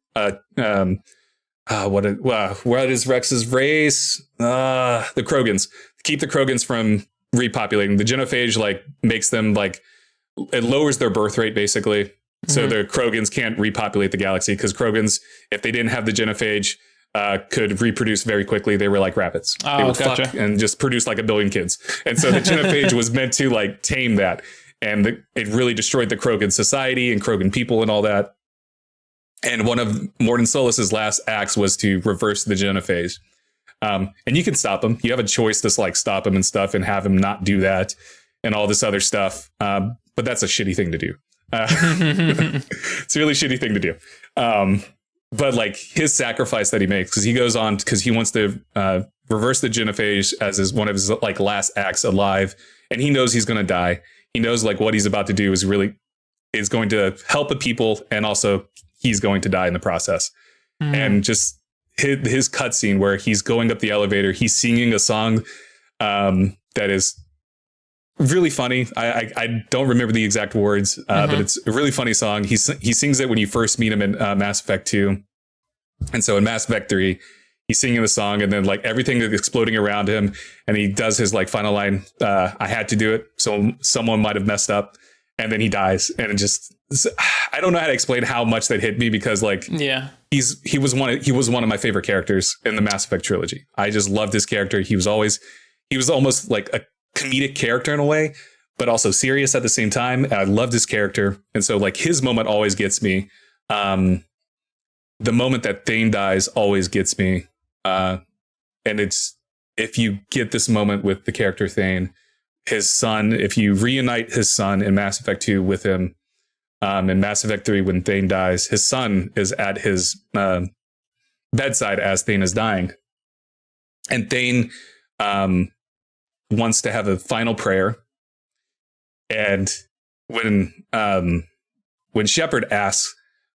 what is Rex's race? The Krogans. Keep the Krogans from repopulating. The genophage like makes them like, it lowers their birth rate basically. So the Krogans can't repopulate the galaxy, because Krogans, if they didn't have the genophage, could reproduce very quickly. They were like rabbits. They would fuck and just produce like a billion kids. And so the genophage was meant to like tame that. And it really destroyed the Krogan society and Krogan people and all that. And one of Mordin Solus's last acts was to reverse the genophage. And you can stop him. You have a choice to like stop him and stuff and have him not do that and all this other stuff. But that's a shitty thing to do. It's a really shitty thing to do. But like his sacrifice that he makes, because he goes on, because he wants to reverse the genophage as one of his like last acts alive, and he knows he's going to die. He knows like what he's about to do is going to help the people, and also he's going to die in the process. And just his cutscene where he's going up the elevator, he's singing a song that is really funny. I don't remember the exact words, but it's a really funny song. He sings it when you first meet him in Mass Effect 2. And so in Mass Effect 3, he's singing the song, and then like everything is exploding around him. And he does his like final line, I had to do it, so someone might have messed up. And then he dies. And it just, I don't know how to explain how much that hit me, because like, he was one of my favorite characters in the Mass Effect trilogy. I just loved his character. He was almost like a comedic character in a way, but also serious at the same time. And I loved his character. And so like his moment always gets me. The moment that Thane dies always gets me. And it's, if you get this moment with the character Thane, his son, if you reunite his son in Mass Effect 2 with him, in Mass Effect 3, when Thane dies, his son is at his bedside as Thane is dying. And Thane wants to have a final prayer. And when Shepard asks,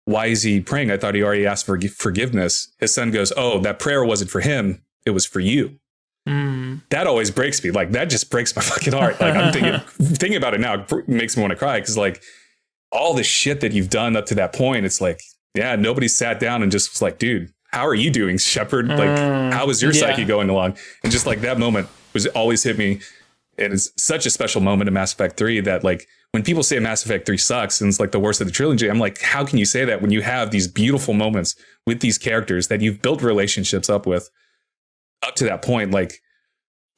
why is he praying? I thought he already asked for forgiveness. His son goes, oh, that prayer wasn't for him. It was for you. That always breaks me. Like, that just breaks my fucking heart. Like, I'm thinking about it now. It makes me want to cry. Cause like all the shit that you've done up to that point, it's like, yeah, nobody sat down and just was like, dude, how are you doing, Shepard? Like, how is your psyche going along? And just like that moment was always hit me. And it's such a special moment in Mass Effect 3 that, like, when people say Mass Effect 3 sucks and it's like the worst of the trilogy, I'm like, how can you say that when you have these beautiful moments with these characters that you've built relationships up with up to that point? Like,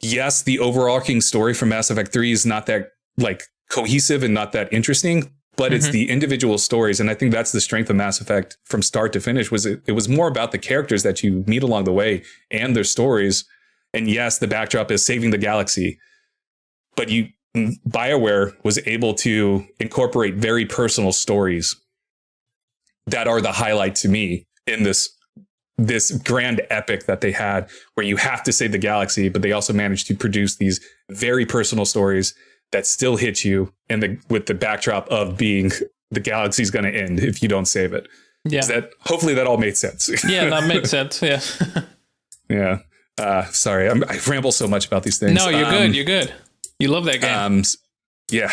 yes, the overarching story from Mass Effect 3 is not that like cohesive and not that interesting, but it's the individual stories. And I think that's the strength of Mass Effect from start to finish. Was it was more about the characters that you meet along the way and their stories. And yes, the backdrop is saving the galaxy, but BioWare was able to incorporate very personal stories that are the highlight to me in this grand epic that they had, where you have to save the galaxy, but they also managed to produce these very personal stories that still hit you, and with the backdrop of being the galaxy's going to end if you don't save it. Yeah. Hopefully that all made sense. Yeah, that makes sense. Yeah. Yeah. Sorry, I ramble so much about these things. No, you're good. You're good. You love that game. Yeah,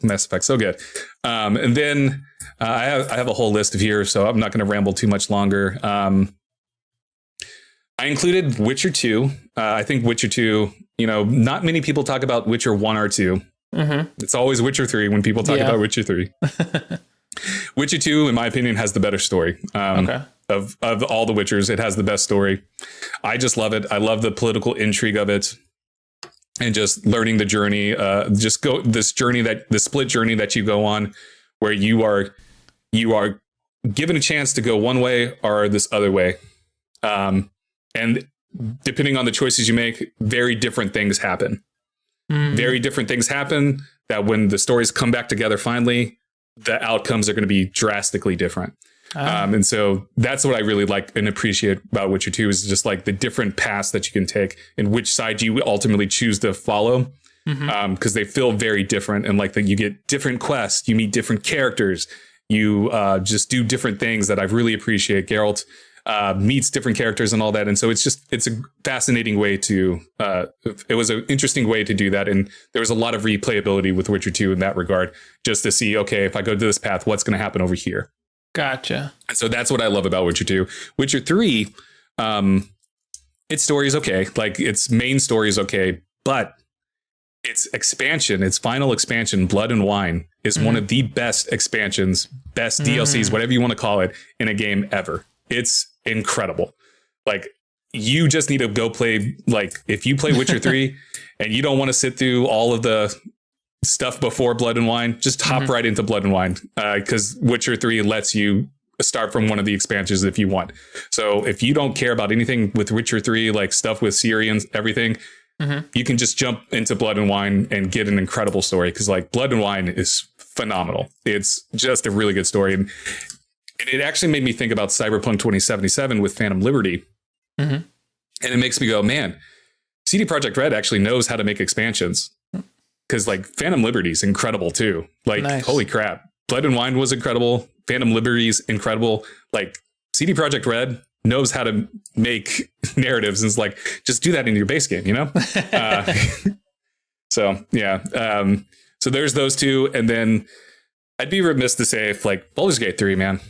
Mass Effect, so good. And then I have a whole list of here, so I'm not going to ramble too much longer. I included Witcher 2. I think Witcher 2, not many people talk about Witcher 1 or 2. It's always Witcher 3 when people talk about Witcher 3. Witcher 2, in my opinion, has the better story. Of all the Witchers, it has the best story. I just love it. I love the political intrigue of it. And just learning the journey, the split journey that you go on, where you are given a chance to go one way or this other way. And depending on the choices you make, very different things happen. Very different things happen that when the stories come back together, finally, the outcomes are going to be drastically different. And so that's what I really like and appreciate about Witcher 2 is just like the different paths that you can take and which side you ultimately choose to follow. Because they feel very different, and like that you get different quests, you meet different characters, you just do different things that I really appreciate. Geralt meets different characters and all that. And so it's a fascinating way to, it was an interesting way to do that. And there was a lot of replayability with Witcher 2 in that regard, just to see, okay, if I go to this path, what's going to happen over here? Gotcha. And so that's what I love about Witcher 2. Witcher 3, its story is okay. Like its main story is okay, but its expansion, its final expansion, Blood and Wine, is one of the best expansions, best DLCs, whatever you want to call it, in a game ever. It's incredible. Like, you just need to go play, like, if you play Witcher 3 and you don't want to sit through all of the stuff before Blood and Wine, just hop right into Blood and Wine, because Witcher 3 lets you start from one of the expansions if you want. So if you don't care about anything with Witcher 3, like stuff with Ciri and everything, you can just jump into Blood and Wine and get an incredible story, because like Blood and Wine is phenomenal. It's just a really good story. And it actually made me think about Cyberpunk 2077 with Phantom Liberty. And it makes me go, man, CD Projekt Red actually knows how to make expansions, because like Phantom Liberty is incredible too. Like, holy crap. Blood and Wine was incredible. Phantom Liberty is incredible. Like, CD Projekt Red knows how to make narratives, and it's like, just do that in your base game, you know? So yeah. So there's those two. And then I'd be remiss to say if like Baldur's Gate 3, man.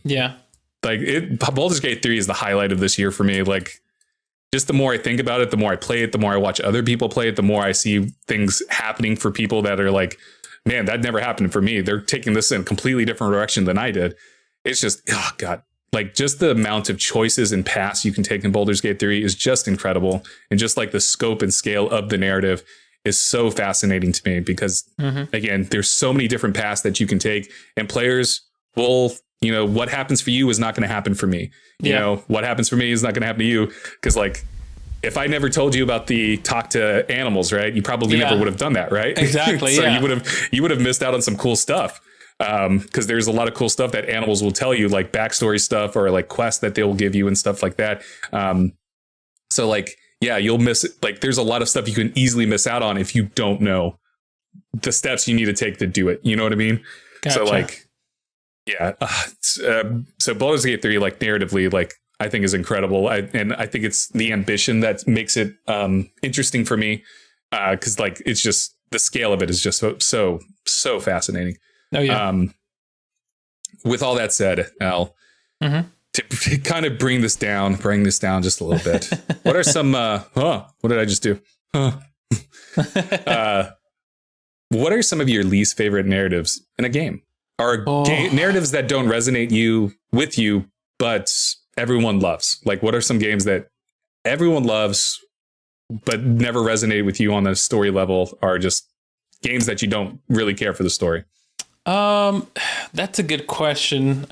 Yeah. Like Baldur's Gate 3 is the highlight of this year for me. Like, just the more I think about it, the more I play it, the more I watch other people play it, the more I see things happening for people that are like, man, that never happened for me. They're taking this in a completely different direction than I did. It's just, oh God, like just the amount of choices and paths you can take in Baldur's Gate 3 is just incredible. And just like the scope and scale of the narrative is so fascinating to me, because again, there's so many different paths that you can take, and players will, you know, what happens for you is not going to happen for me. You know, what happens for me is not going to happen to you. Because like, if I never told you about the talk to animals, right, you probably never would have done that, right? Exactly. So you would have missed out on some cool stuff. Because there's a lot of cool stuff that animals will tell you, like backstory stuff or like quests that they will give you and stuff like that. So like, yeah, you'll miss it. Like there's a lot of stuff you can easily miss out on if you don't know the steps you need to take to do it. You know what I mean? Gotcha. So like, yeah. So Baldur's Gate 3, like narratively, like I think is incredible. I think it's the ambition that makes it interesting for me. Cause like, it's just, the scale of it is just so fascinating. Oh yeah. With all that said, Al, to kind of bring this down just a little bit. What are some, what did I just do? What are some of your least favorite narratives in a game? Or narratives that don't resonate with you, but everyone loves? Like, what are some games that everyone loves, but never resonate with you on the story level, are just games that you don't really care for the story? That's a good question.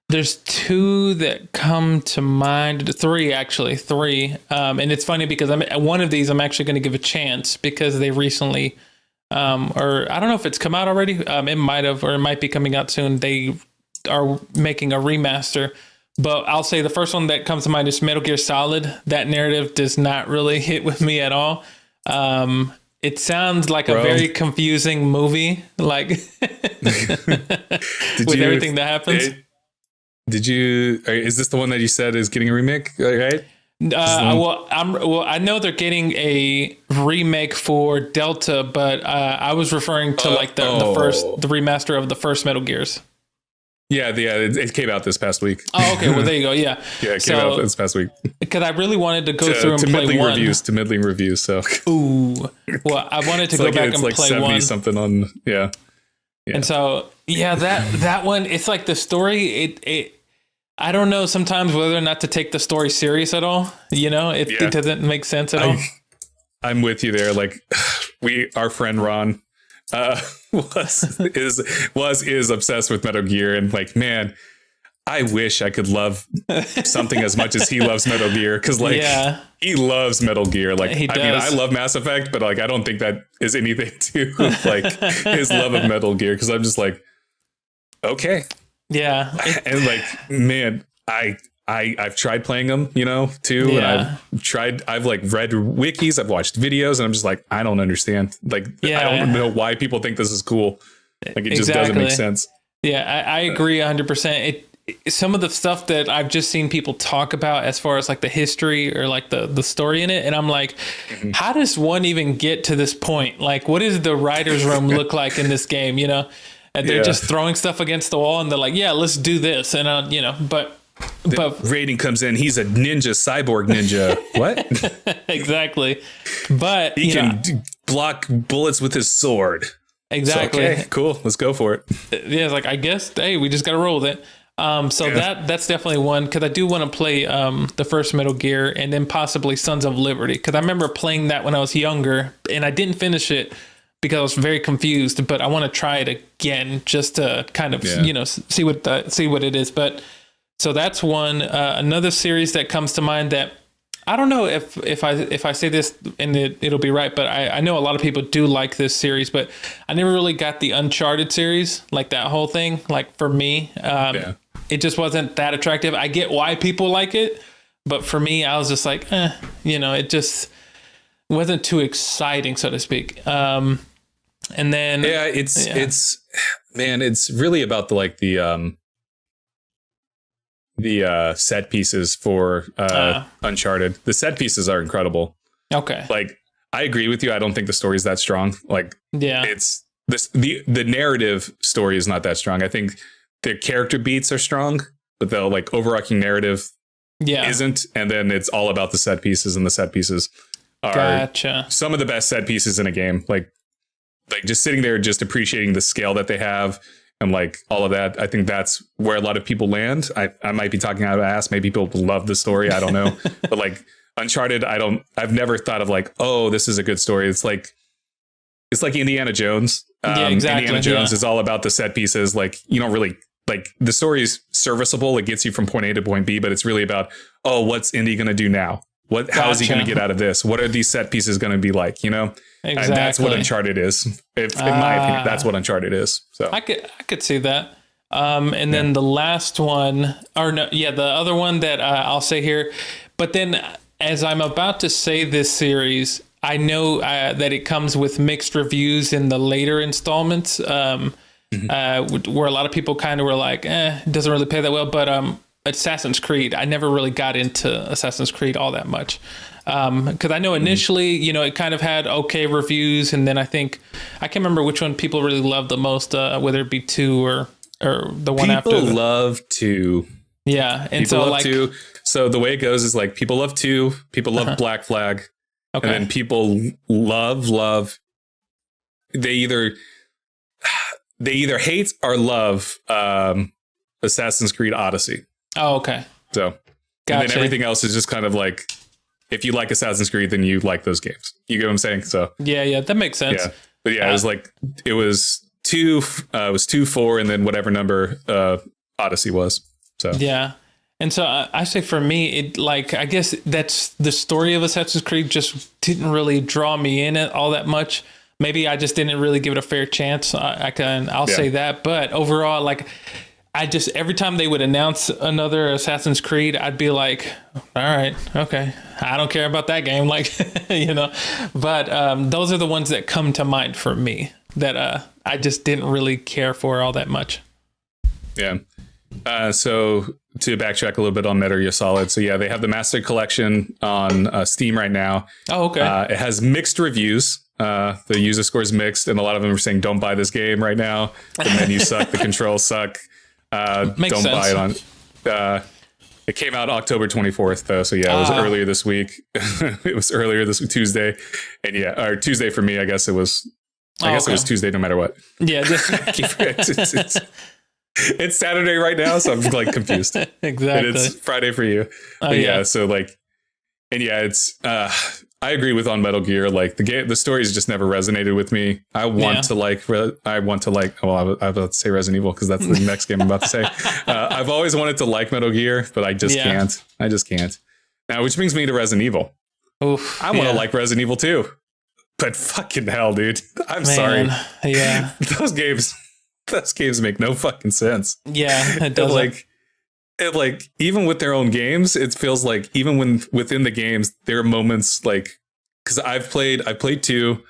There's two that come to mind. Three. And it's funny because one of these I'm actually going to give a chance because they recently, or I don't know if it's come out already. It might have, or it might be coming out soon. They are making a remaster. But I'll say the first one that comes to mind is Metal Gear Solid. That narrative does not really hit with me at all. It sounds like a very confusing movie, like with everything that happens. Is this the one that you said is getting a remake? Right? I know they're getting a remake for Delta, but I was referring to the remaster of the first Metal Gears. Yeah, it came out this past week. Oh, okay. Well, there you go. Yeah. Yeah, it came out this past week. Because I really wanted to go through and play one. To middling reviews. So. Ooh. Well, I wanted to go back and play 70 one. Something on. Yeah. And so, yeah, that one. It's like the story. I don't know sometimes whether or not to take the story serious at all. You know, it doesn't make sense at all. I'm with you there. Like, our friend Ron. is obsessed with Metal Gear, and like, man, I wish I could love something as much as he loves Metal Gear, because like he loves Metal Gear. Like, I mean, I love Mass Effect, but like I don't think that is anything to like his love of Metal Gear, because I'm just like, okay, yeah, and like, man, I've tried playing them, you know, too. And I've like read wikis, I've watched videos, and I'm just like, I don't understand. Like, I don't know why people think this is cool. Like, it just doesn't make sense. Yeah, I agree 100%. Some of the stuff that I've just seen people talk about as far as like the history or like the story in it. And I'm like, how does one even get to this point? Like, what does the writer's room look like in this game? You know, and they're just throwing stuff against the wall and they're like, yeah, let's do this. And, you know, but rating comes in. He's a ninja, cyborg ninja. What? Exactly. But he can block bullets with his sword. Exactly. So, okay, cool. Let's go for it. Yeah, it's like, I guess, hey, we just got to roll with it. That's definitely one, because I do want to play the first Metal Gear and then possibly Sons of Liberty, because I remember playing that when I was younger and I didn't finish it because I was very confused. But I want to try it again just to kind of see what it is. But so that's one. Another series that comes to mind that I don't know if I say this and it'll be right, but I know a lot of people do like this series, but I never really got the Uncharted series, like that whole thing. Like for me, it just wasn't that attractive. I get why people like it, but for me, I was just like, it just wasn't too exciting, so to speak. And then it's really about the set pieces for Uncharted. The set pieces are incredible. Okay. Like, I agree with you. I don't think the story is that strong. Like, it's this, the narrative story is not that strong. I think the character beats are strong, but the like overarching narrative isn't. And then it's all about the set pieces, and the set pieces are some of the best set pieces in a game. Like just sitting there, just appreciating the scale that they have. And like all of that, I think that's where a lot of people land. I might be talking out of ass. Maybe people love the story. I don't know. But like Uncharted, I've never thought of like, oh, this is a good story. It's like Indiana Jones. Exactly. Indiana Jones is all about the set pieces. Like, you don't really like, the story is serviceable. It gets you from point A to point B, but it's really about, oh, what's Indy going to do now? How is he going to get out of this? What are these set pieces going to be like? You know, exactly. And that's what Uncharted is. In my opinion, that's what Uncharted is. So I could see that. And then the last one, the other one that I'll say here, but then as I'm about to say this series, I know that it comes with mixed reviews in the later installments, where a lot of people kind of were like, it doesn't really pay that well. But Assassin's Creed, I never really got into Assassin's Creed all that much. Because I know initially, it kind of had okay reviews. And then I can't remember which one people really loved the most, whether it be 2 or the one after. People love 2. Yeah. And people love 2. So the way it goes is like people love 2, people love Black Flag. Okay. And then people love. They either hate or love Assassin's Creed Odyssey. Oh, okay. So, gotcha. And then everything else is just kind of like, if you like Assassin's Creed, then you like those games. You get what I'm saying? So yeah, that makes sense. Yeah, but yeah, it was 2, 4, and then whatever number Odyssey was. So yeah. And so I say for me, I guess that's the story of Assassin's Creed just didn't really draw me in it all that much. Maybe I just didn't really give it a fair chance. I'll say that. But overall, every time they would announce another Assassin's Creed, I'd be like, all right, okay, I don't care about that game. But those are the ones that come to mind for me that I just didn't really care for all that much. Yeah. So to backtrack a little bit on Metal Gear Solid. So yeah, they have the Master Collection on Steam right now. Oh, okay. It has mixed reviews. The user score is mixed, and a lot of them are saying, don't buy this game right now. The menus suck. The controls suck. Don't buy it on. It came out October 24th though. So yeah, it was earlier this week. It was earlier this Tuesday. And yeah, or Tuesday for me, I guess it was. It was Tuesday no matter what. Yeah. It's Saturday right now, so I'm like confused. Exactly. And it's Friday for you. So it's I agree with on Metal Gear. Like the stories just never resonated with me. I want to like. Well, I was about to say Resident Evil because that's the next game I'm about to say. I've always wanted to like Metal Gear, but I just can't. I just can't. Now, which brings me to Resident Evil. Oof, I want to like Resident Evil too, but fucking hell, dude. I'm sorry. Yeah, those games make no fucking sense. Yeah, it does. Even with their own games, it feels like even when within the games, there are moments like, because I've played 2,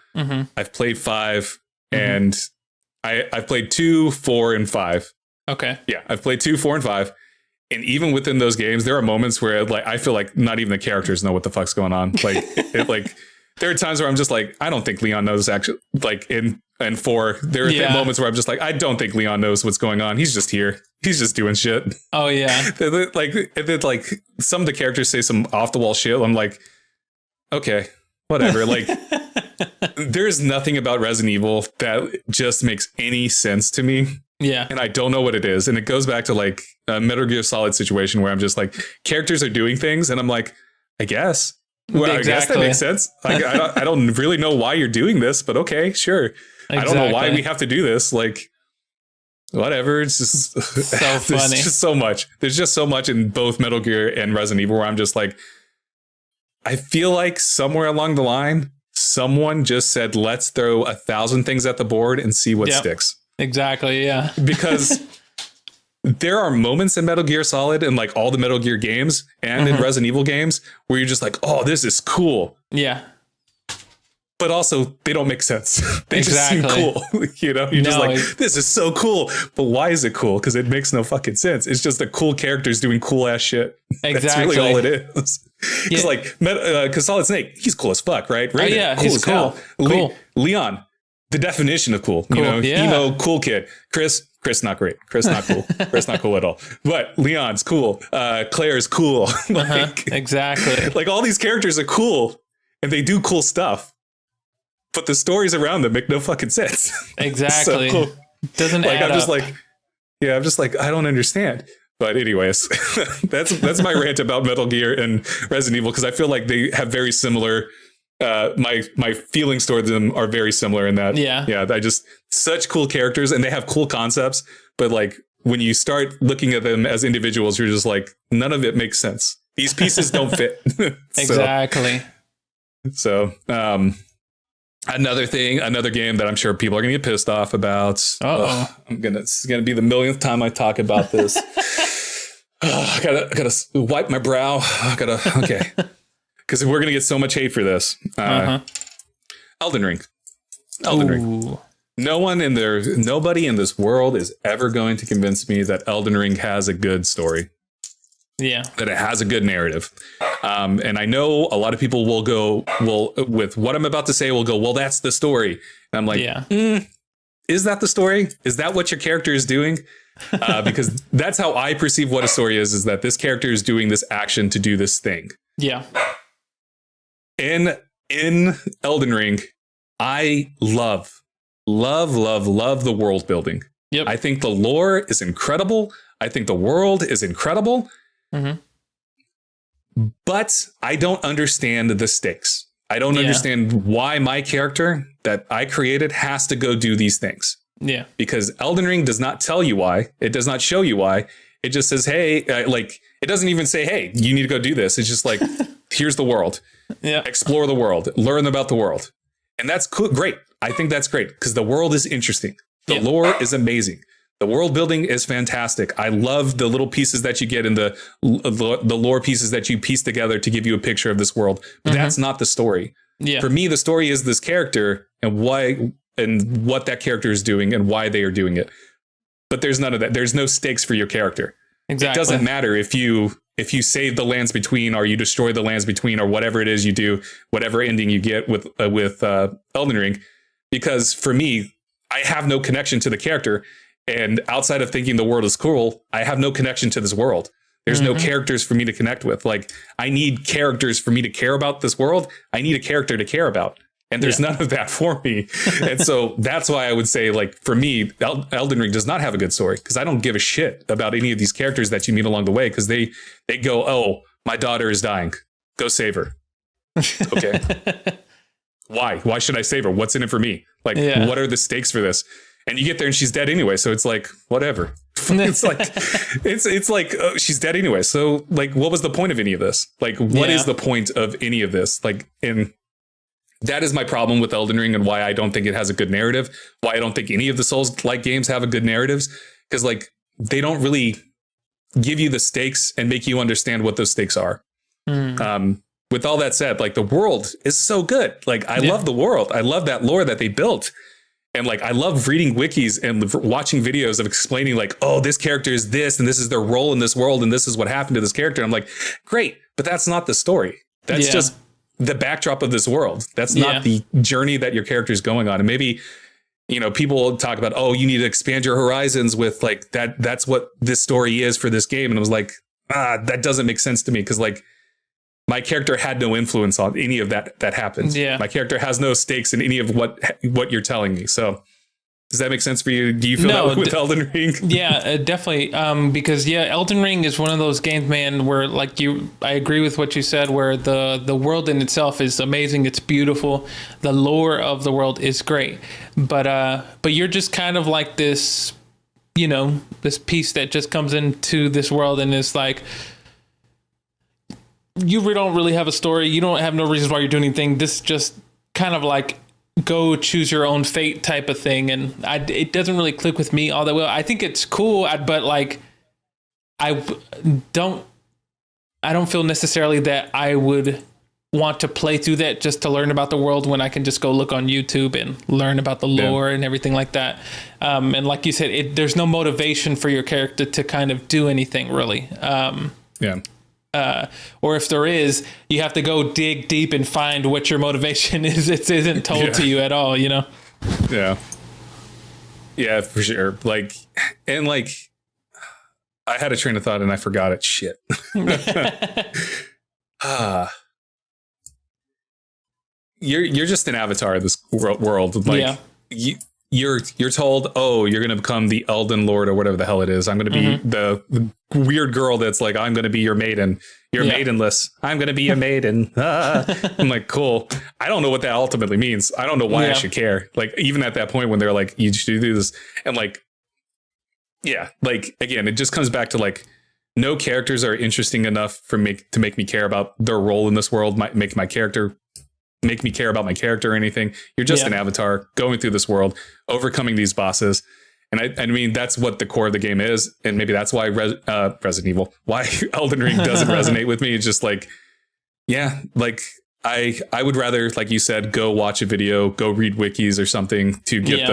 I've played 5, and I've played 2, 4, and 5. Okay. Yeah, I've played 2, 4, and 5. And even within those games, there are moments where I feel like not even the characters know what the fuck's going on. There are times where I'm just like, I don't think Leon knows actually, and 4, there are moments where I'm just like, I don't think Leon knows what's going on. He's just here. He's just doing shit. Oh yeah. Some of the characters say some off the wall shit. I'm like, okay, whatever. There's nothing about Resident Evil that just makes any sense to me. Yeah. And I don't know what it is. And it goes back to a Metal Gear Solid situation where I'm just like, characters are doing things. And I'm like, I guess. Well, exactly. I guess that makes sense. I don't really know why you're doing this, but okay, sure. Exactly. I don't know why we have to do this. Whatever. It's just so funny. There's just so much. There's just so much in both Metal Gear and Resident Evil where I'm just like, I feel like somewhere along the line, someone just said, let's throw 1,000 things at the board and see what sticks. Exactly. Yeah. Because there are moments in Metal Gear Solid and all the Metal Gear games and in Resident Evil games where you're just like, oh, this is cool. Yeah. But also they don't make sense. They just seem cool. You're just like, this is so cool. But why is it cool? Because it makes no fucking sense. It's just the cool characters doing cool ass shit. Exactly. That's really all it is. Because Solid Snake, he's cool as fuck, right? Raiden, yeah, cool he's as cool. Hell. Leon, the definition of cool. Emo, cool kid. Chris, not great. Chris, not cool. Chris, not cool at all. But Leon's cool. Claire's cool. Exactly. All these characters are cool and they do cool stuff. But the stories around them make no fucking sense. Exactly. So, doesn't add up. I'm just like, I don't understand. But anyways, that's my rant about Metal Gear and Resident Evil, because I feel like they have very similar. My feelings towards them are very similar in that. Yeah. I just such cool characters and they have cool concepts. But when you start looking at them as individuals, you're just like, none of it makes sense. These pieces don't fit. Exactly. So, another game that I'm sure people are gonna get pissed off about. It's gonna be the millionth time I talk about this. I gotta wipe my brow. Okay. because we're gonna get so much hate for this. Elden Ring. Ooh. Nobody in this world is ever going to convince me that Elden Ring has a good story. Yeah. That it has a good narrative. And I know a lot of people will with what I'm about to say, will go, well, that's the story. And I'm like, is that the story? Is that what your character is doing? Because that's how I perceive what a story is that this character is doing this action to do this thing. Yeah. In Elden Ring, I love the world building. Yep. I think the lore is incredible. I think the world is incredible. But I don't understand the stakes. I don't understand why my character that I created has to go do these things. Yeah. Because Elden Ring does not tell you why. It does not show you why. It just says, hey, it doesn't even say, hey, you need to go do this. It's just like, here's the world. Yeah. Explore the world. Learn about the world. And that's cool. Great. I think that's great because the world is interesting. The lore is amazing. The world building is fantastic. I love the little pieces that you get in the lore pieces that you piece together to give you a picture of this world. But that's not the story. Yeah. For me, the story is this character and why and what that character is doing and why they are doing it. But there's none of that. There's no stakes for your character. Exactly. It doesn't matter if you save the lands between or you destroy the lands between or whatever it is you do, whatever ending you get with Elden Ring, because for me, I have no connection to the character. And outside of thinking the world is cool, I have no connection to this world. There's no characters for me to connect with. Like, I need characters for me to care about this world. I need a character to care about. And there's none of that for me. And so that's why I would say, like, for me, Elden Ring does not have a good story because I don't give a shit about any of these characters that you meet along the way because they go, oh, my daughter is dying. Go save her. Okay. Why? Why should I save her? What's in it for me? Like, what are the stakes for this? And you get there and she's dead anyway. So it's like, whatever. It's like, it's like, she's dead anyway. So like, what was the point of any of this? Like, what is the point of any of this? Like, and that is my problem with Elden Ring and why I don't think it has a good narrative. Why I don't think any of the Souls-like games have a good narratives. Because like, they don't really give you the stakes and make you understand what those stakes are. With all that said, like the world is so good. Like, I love the world. I love that lore that they built. And like, I love reading wikis and watching videos of explaining like, oh, this character is this, and this is their role in this world. And this is what happened to this character. I'm like, great, but that's not the story. That's just the backdrop of this world. That's not the journey that your character is going on. And maybe, you know, people talk about, oh, you need to expand your horizons with like that. That's what this story is for this game. And I was like, that doesn't make sense to me. Cause like, my character had no influence on any of that happened. Yeah. My character has no stakes in any of what you're telling me. So does that make sense for you? Do you feel that with Elden Ring? Yeah, definitely. Because Elden Ring is one of those games, man, where like I agree with what you said, where the world in itself is amazing. It's beautiful. The lore of the world is great. But you're just kind of like this, you know, this piece that just comes into this world and is like, you don't really have a story. You don't have no reasons why you're doing anything. This just kind of like go choose your own fate type of thing. And it doesn't really click with me all that well. I think it's cool, but like, I don't feel necessarily that I would want to play through that just to learn about the world when I can just go look on YouTube and learn about the lore and everything like that. And like you said, there's no motivation for your character to kind of do anything really. Or if there is, you have to go dig deep and find what your motivation is. It isn't told to you at all, you know? Yeah, for sure. Like, and like, I had a train of thought and I forgot it. Shit. You're just an avatar of this world. Like, you're told, oh, you're going to become the Elden Lord or whatever the hell it is. I'm going to be the weird girl that's like, I'm going to be your maiden. You're maidenless. I'm going to be your maiden. I'm like, cool. I don't know what that ultimately means. I don't know why I should care. Like, even at that point when they're like, you should do this. And like, like, again, it just comes back to like, no characters are interesting enough to make me care about their role in this world, make me care about my character or anything. You're just an avatar going through this world, overcoming these bosses. And I mean, that's what the core of the game is. And maybe that's why Resident Evil, why Elden Ring doesn't resonate with me. It's just like, Yeah, like I would rather, like you said, go watch a video, go read wikis or something to get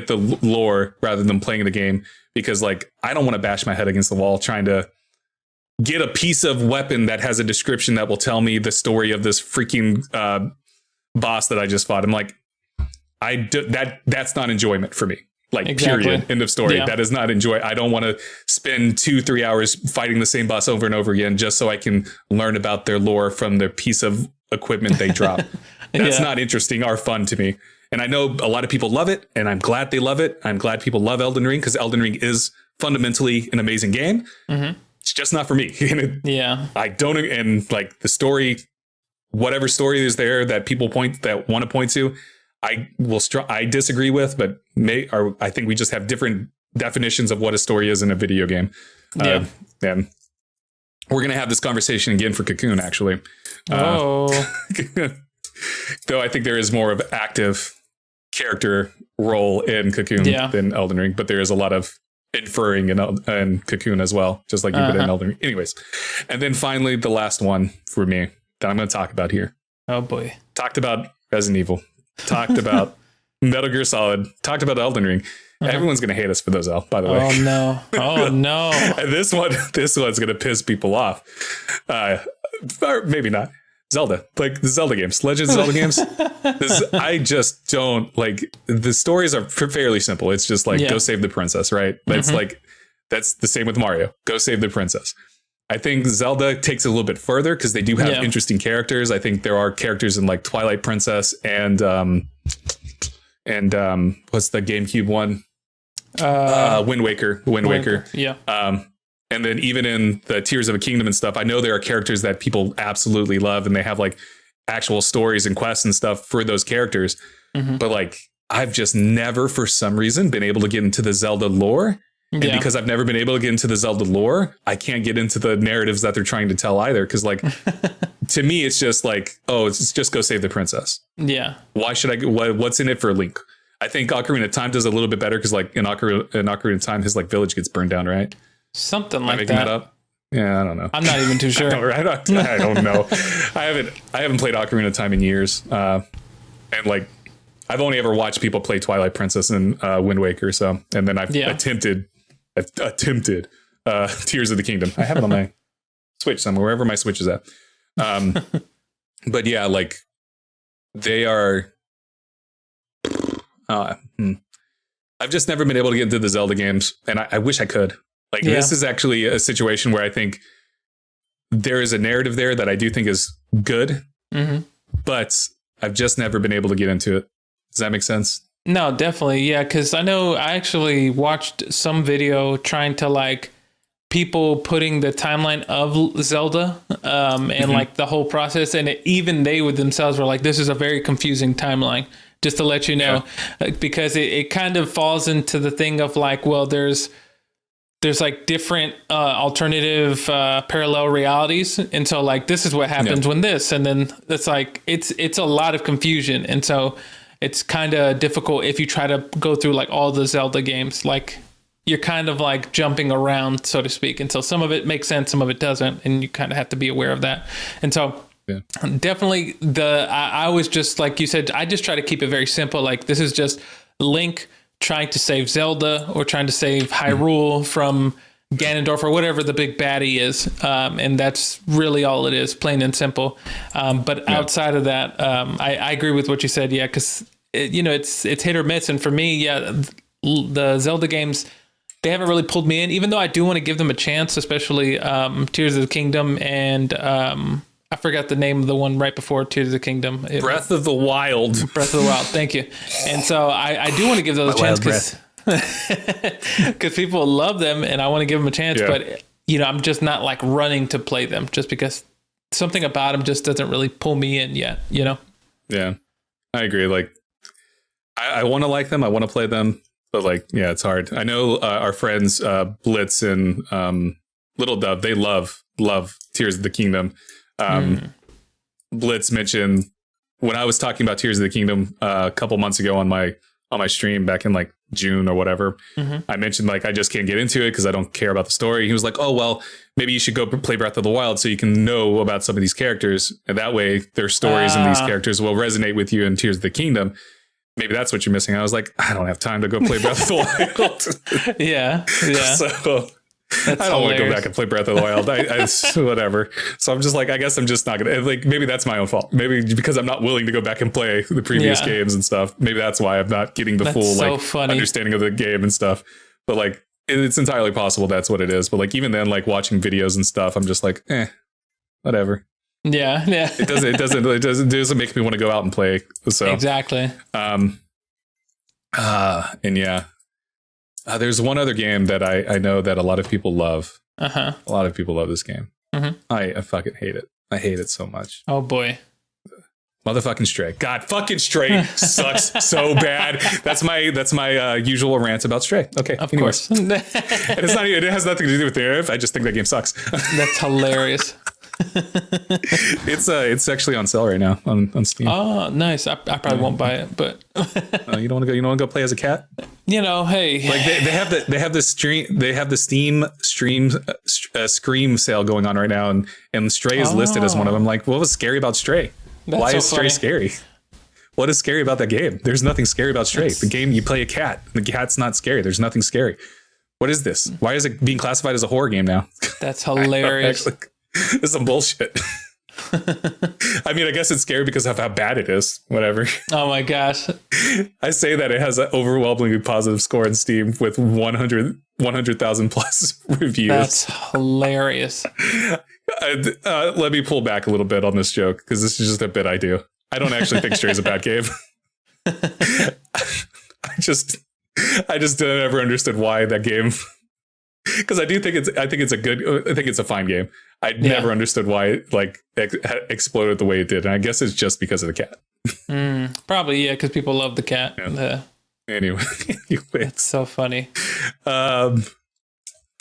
the lore rather than playing the game, because like I don't want to bash my head against the wall trying to get a piece of weapon that has a description that will tell me the story of this freaking boss that I just fought. I'm like, that's not enjoyment for me. Like, exactly. Period. End of story. Yeah. That is not enjoy. I don't want to spend 2-3 hours fighting the same boss over and over again just so I can learn about their lore from the piece of equipment they drop. That's not interesting or fun to me. And I know a lot of people love it, and I'm glad they love it. I'm glad people love Elden Ring, because Elden Ring is fundamentally an amazing game. Mm-hmm. It's just not for me. I don't, and like the story, whatever story is there that people want to point to, I disagree with, but I think we just have different definitions of what a story is in a video game. And we're going to have this conversation again for Cocoon, actually. Though I think there is more of active character role in Cocoon than Elden Ring, but there is a lot of inferring in Cocoon as well, just like you did in Elden Ring. Anyways, and then finally, the last one for me that I'm going to talk about here. Oh boy. Talked about Resident Evil. Talked about Metal Gear Solid. Talked about Elden Ring. Everyone's going to hate us for those, by the way. Oh no. Oh no. And this one's going to piss people off. Or maybe not. Zelda, like the Zelda games, Legend of Zelda games. I just don't like, the stories are fairly simple. It's just like, go save the princess, right? That's like, that's the same with Mario. Go save the princess. I think Zelda takes it a little bit further because they do have interesting characters. I think there are characters in like Twilight Princess and what's the GameCube one? Wind Waker. Yeah. And then even in the Tears of a Kingdom and stuff, I know there are characters that people absolutely love, and they have like actual stories and quests and stuff for those characters. But like, I've just never, for some reason, been able to get into the Zelda lore. And because I've never been able to get into the Zelda lore, I can't get into the narratives that they're trying to tell either. Because like, to me, it's just like, it's just go save the princess. Yeah. Why should I? What's in it for Link? I think Ocarina of Time does a little bit better because like in Ocarina of Time, his like village gets burned down, right? Something like making that up. Yeah, I don't know. I'm not even too sure. I don't know. I haven't played Ocarina of Time in years. And like, I've only ever watched people play Twilight Princess and Wind Waker. So, and then I've attempted Tears of the Kingdom. I have it on my Switch somewhere, wherever my Switch is at. But yeah, like they are. I've just never been able to get into the Zelda games, and I wish I could. Like, this is actually a situation where I think there is a narrative there that I do think is good, but I've just never been able to get into it. Does that make sense? No, definitely. Yeah, because I know I actually watched some video trying to like people putting the timeline of Zelda and like the whole process. And even they with themselves were like, this is a very confusing timeline, just to let you know, because it kind of falls into the thing of like, well, there's like different alternative parallel realities. And so like, this is what happens when this, and then it's like, it's a lot of confusion. And so it's kind of difficult if you try to go through like all the Zelda games, like you're kind of like jumping around, so to speak. And so some of it makes sense, some of it doesn't. And you kind of have to be aware of that. And so definitely I was just, like you said, I just try to keep it very simple. Like this is just Link trying to save Zelda or trying to save Hyrule from Ganondorf or whatever the big baddie is. And that's really all it is, plain and simple. But outside of that, I agree with what you said. Yeah. Cause it's hit or miss. And for me, the Zelda games, they haven't really pulled me in, even though I do want to give them a chance, especially Tears of the Kingdom and I forgot the name of the one right before Tears of the Kingdom. Breath of the Wild. Breath of the Wild. Thank you. And so I do want to give those a chance because people love them and I want to give them a chance. Yeah. But, I'm just not like running to play them just because something about them just doesn't really pull me in yet, Yeah, I agree. Like, I want to like them. I want to play them. But like, it's hard. I know our friends Blitz and Little Dove, they love Tears of the Kingdom. Blitz mentioned when I was talking about Tears of the Kingdom a couple months ago on my stream back in like June or whatever. I mentioned like I just can't get into it because I don't care about the story. He was like, oh, well, maybe you should go play Breath of the Wild so you can know about some of these characters. And that way their stories and these characters will resonate with you in Tears of the Kingdom. Maybe that's what you're missing. I was like, I don't have time to go play Breath of the Wild. Yeah. So I don't want to go back and play Breath of the Wild. I whatever. So I'm just like, I guess I'm just not gonna, like, maybe that's my own fault. Maybe because I'm not willing to go back and play the previous games and stuff. Maybe that's why I'm not getting the full understanding of the game and stuff. But like, it's entirely possible that's what it is. But like, even then, like watching videos and stuff, I'm just like, whatever. Yeah. It doesn't make me want to go out and play. So exactly. And yeah. There's one other game that I know that a lot of people love. A lot of people love this game. I fucking hate it. I hate it so much. Oh boy. Motherfucking Stray. God, fucking Stray sucks so bad. That's my usual rant about Stray. Okay. Of anyways. course. And it's not. It has nothing to do with the narrative. I just think that game sucks. That's hilarious. It's actually on sale right now on Steam. Oh, nice. I probably won't buy it, but you don't want to go play as a cat? You know, hey, like they have the Steam Scream sale going on right now, and Stray is listed as one of them. Like, what was scary about Stray? Why is Stray scary? What is scary about that game? There's nothing scary about Stray. The game, you play a cat. The cat's not scary. There's nothing scary. What is this? Why is it being classified as a horror game now? That's hilarious. This is some bullshit. I mean, I guess it's scary because of how bad it is. Whatever. Oh my gosh. I say that it has an overwhelmingly positive score in Steam with 100,000 plus reviews. That's hilarious. Let me pull back a little bit on this joke because this is just a bit I do. I don't actually think Stray is a bad game. I just never understood why that game. Because I think it's a fine game. I never understood why it like exploded the way it did, and I guess it's just because of the cat. Probably, yeah, because people love the cat. Yeah. Anyway, it's so funny. Do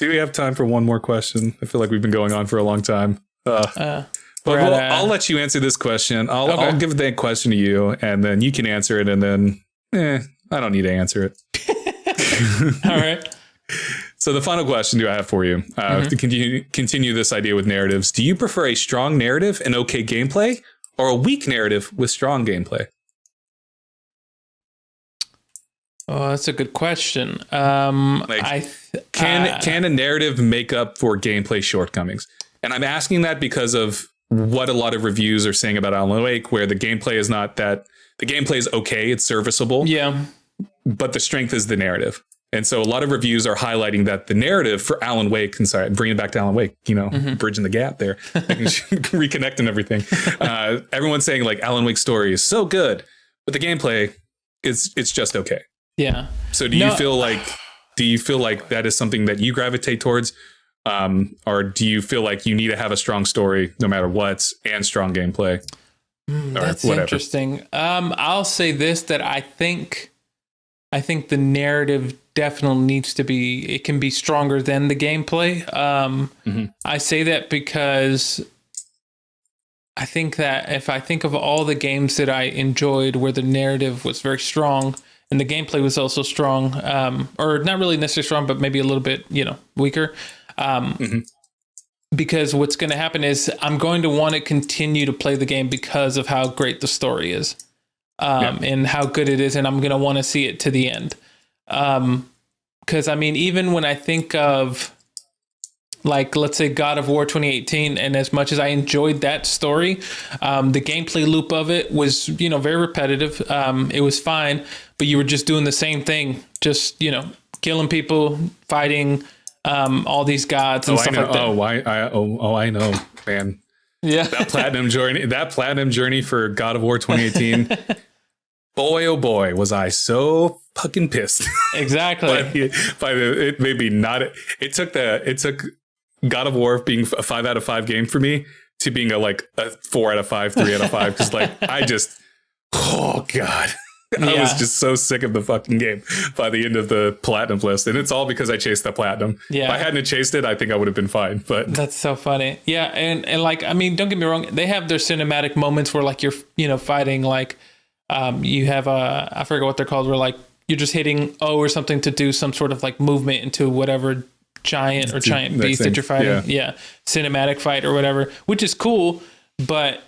we have time for one more question? I feel like we've been going on for a long time. But I'll let you answer this question. I'll give that question to you, and then you can answer it, and then I don't need to answer it. All right. So the final question I have for you, to continue this idea with narratives, do you prefer a strong narrative and okay gameplay, or a weak narrative with strong gameplay? Oh, that's a good question. Can a narrative make up for gameplay shortcomings? And I'm asking that because of what a lot of reviews are saying about Alan Wake, where the gameplay is not that the gameplay is okay, it's serviceable. Yeah. But the strength is the narrative. And so a lot of reviews are highlighting that the narrative for Alan Wake, and sorry, bringing it back to Alan Wake, bridging the gap there, reconnecting everything. Everyone's saying like Alan Wake's story is so good, but the gameplay it's just okay. Yeah. So do you feel like that is something that you gravitate towards? Or do you feel like you need to have a strong story no matter what and strong gameplay? That's interesting. I'll say this, that I think the narrative definitely needs to be, it can be stronger than the gameplay. I say that because I think that if I think of all the games that I enjoyed where the narrative was very strong and the gameplay was also strong, or not really necessarily strong, but maybe a little bit, weaker. Because what's going to happen is I'm going to want to continue to play the game because of how great the story is. And how good it is, and I'm going to want to see it to the end. Because, I mean, even when I think of, like, let's say God of War 2018, and as much as I enjoyed that story, the gameplay loop of it was, very repetitive. It was fine, but you were just doing the same thing, just, killing people, fighting all these gods and stuff like that. I know, man. Yeah. That platinum journey for God of War 2018. Boy, oh boy, was I so fucking pissed. Exactly. It maybe not. It took God of War being a 5 out of 5 game for me to being a 4 out of 5, 3 out of 5. Because oh God. I was just so sick of the fucking game by the end of the platinum list. And it's all because I chased the platinum. Yeah. If I hadn't chased it, I think I would have been fine. But that's so funny. Yeah. And I mean, don't get me wrong. They have their cinematic moments where you're, fighting, you have I forget what they're called, where you're just hitting O or something to do some sort of like movement into whatever giant or giant beast that you're fighting. Yeah. Cinematic fight or whatever, which is cool. But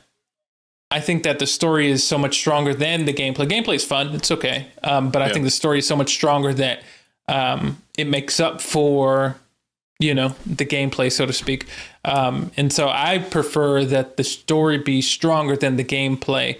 I think that the story is so much stronger than the gameplay. Gameplay is fun. It's okay. But I think the story is so much stronger that it makes up for, the gameplay, so to speak. And so I prefer that the story be stronger than the gameplay.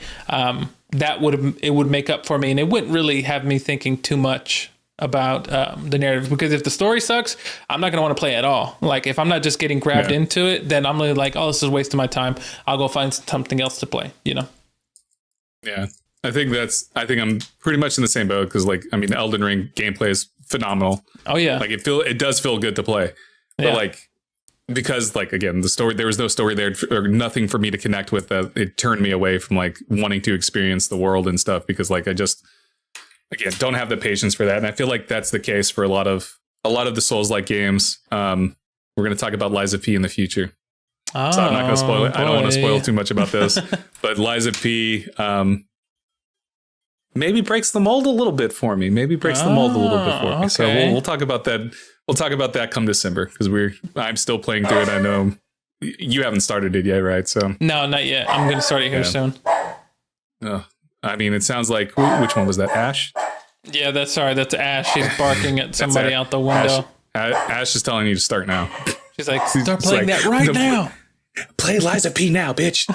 It would make up for me, and it wouldn't really have me thinking too much about the narrative, because if the story sucks, I'm not going to want to play at all. Like if I'm not just getting grabbed into it, then I'm really like, oh, this is a waste of my time. I'll go find something else to play, Yeah. I think I'm pretty much in the same boat, because Elden Ring gameplay is phenomenal. Oh yeah. Like it does feel good to play. But because again, the story, there was no story there or nothing for me to connect with, that it turned me away from wanting to experience the world and stuff, because I just, again, don't have the patience for that. And I feel like that's the case for a lot of the Souls-like games. We're going to talk about Lies of P in the future. Oh, so I'm not going to spoil it. I don't want to spoil too much about this, but Lies of P maybe breaks the mold a little bit for me. Okay. So we'll talk about that. We'll talk about that come December, because I'm still playing through it. I know you haven't started it yet, right? So no, not yet. I'm going to start it here soon. It sounds like, which one was that? Ash? Yeah, that's Ash. She's barking at somebody out the window. Ash is telling you to start now. She's like, start playing that right now. Play Lies of P now, bitch.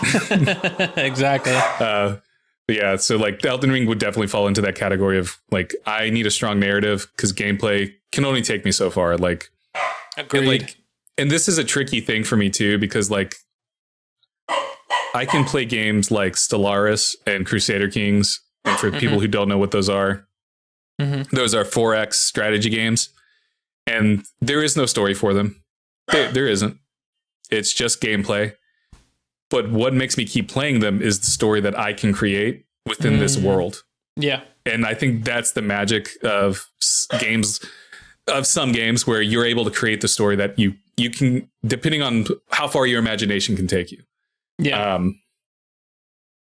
Exactly. Yeah, so the Elden Ring would definitely fall into that category of I need a strong narrative, because gameplay can only take me so far. Agreed. And this is a tricky thing for me too, because I can play games like Stellaris and Crusader Kings, and for people who don't know what those are, those are 4X strategy games, and there is no story for them. There isn't. It's just gameplay. But what makes me keep playing them is the story that I can create within this world. Yeah. And I think that's the magic of some games, where you're able to create the story that you can, depending on how far your imagination can take you. Yeah.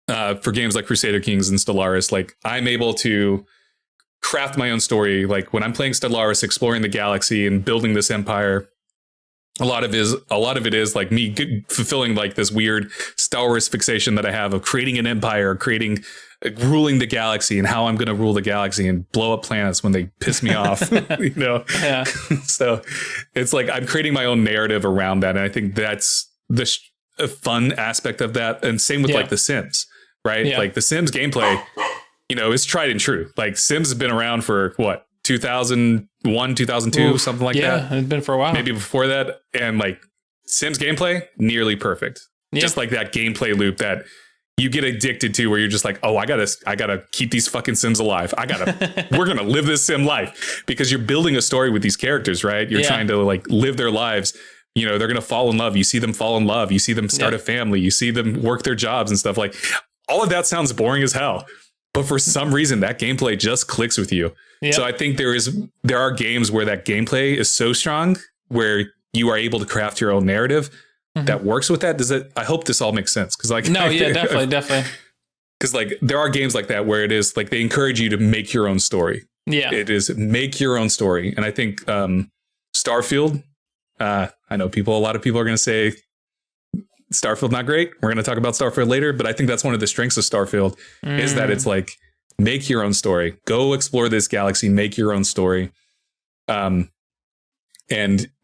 For games like Crusader Kings and Stellaris, I'm able to craft my own story. When I'm playing Stellaris, exploring the galaxy and building this empire, a lot of it is me fulfilling this weird Star Wars fixation that I have of creating an empire, ruling the galaxy, and how I'm going to rule the galaxy and blow up planets when they piss me off. Yeah. So it's I'm creating my own narrative around that, and I think that's a fun aspect of that. And same with The Sims, right? Yeah. The Sims gameplay, is tried and true. Sims has been around for what, 2001, 2002, something like that. Yeah, it's been for a while. Maybe before that. And Sims gameplay, nearly perfect. Yeah. Just that gameplay loop that you get addicted to, where you're just oh, I gotta keep these fucking Sims alive. We're gonna live this Sim life, because you're building a story with these characters, right? You're trying to live their lives. They're going to fall in love. You see them fall in love. You see them start a family. You see them work their jobs and stuff. All of that sounds boring as hell, but for some reason that gameplay just clicks with you. Yeah. So I think there are games where that gameplay is so strong, where you are able to craft your own narrative that works with that. I hope this all makes sense. Cause definitely. Cause there are games like that where it is they encourage you to make your own story. Yeah. It is make your own story. And I think, Starfield, I know a lot of people are going to say Starfield not great. We're going to talk about Starfield later, but I think that's one of the strengths of Starfield is that it's make your own story, go explore this galaxy, make your own story, and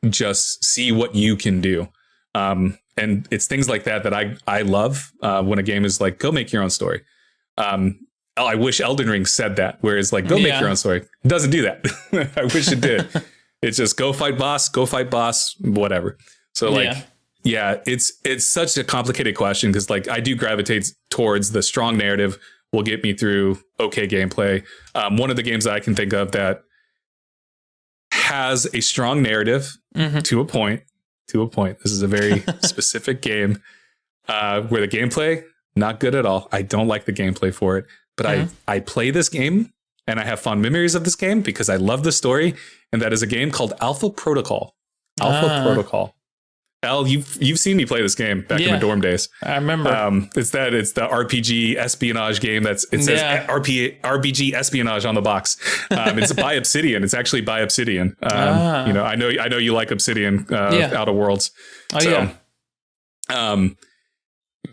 just see what you can do. And it's things like that I love when a game is go make your own story. I wish Elden Ring said that, whereas go make your own story. It doesn't do that. I wish it did. It's just go fight boss, whatever. So it's such a complicated question, because I do gravitate towards the strong narrative will get me through okay gameplay. One of the games that I can think of that has a strong narrative to a point. This is a very specific game where the gameplay, not good at all. I don't like the gameplay for it, but I play this game and I have fond memories of this game because I love the story. And that is a game called Alpha Protocol. Protocol. Al, you've seen me play this game back in the dorm days. I remember. It's the RPG espionage game. It says RPG espionage on the box. It's by Obsidian. It's actually by Obsidian. You know, I know you like Obsidian, Outer Worlds.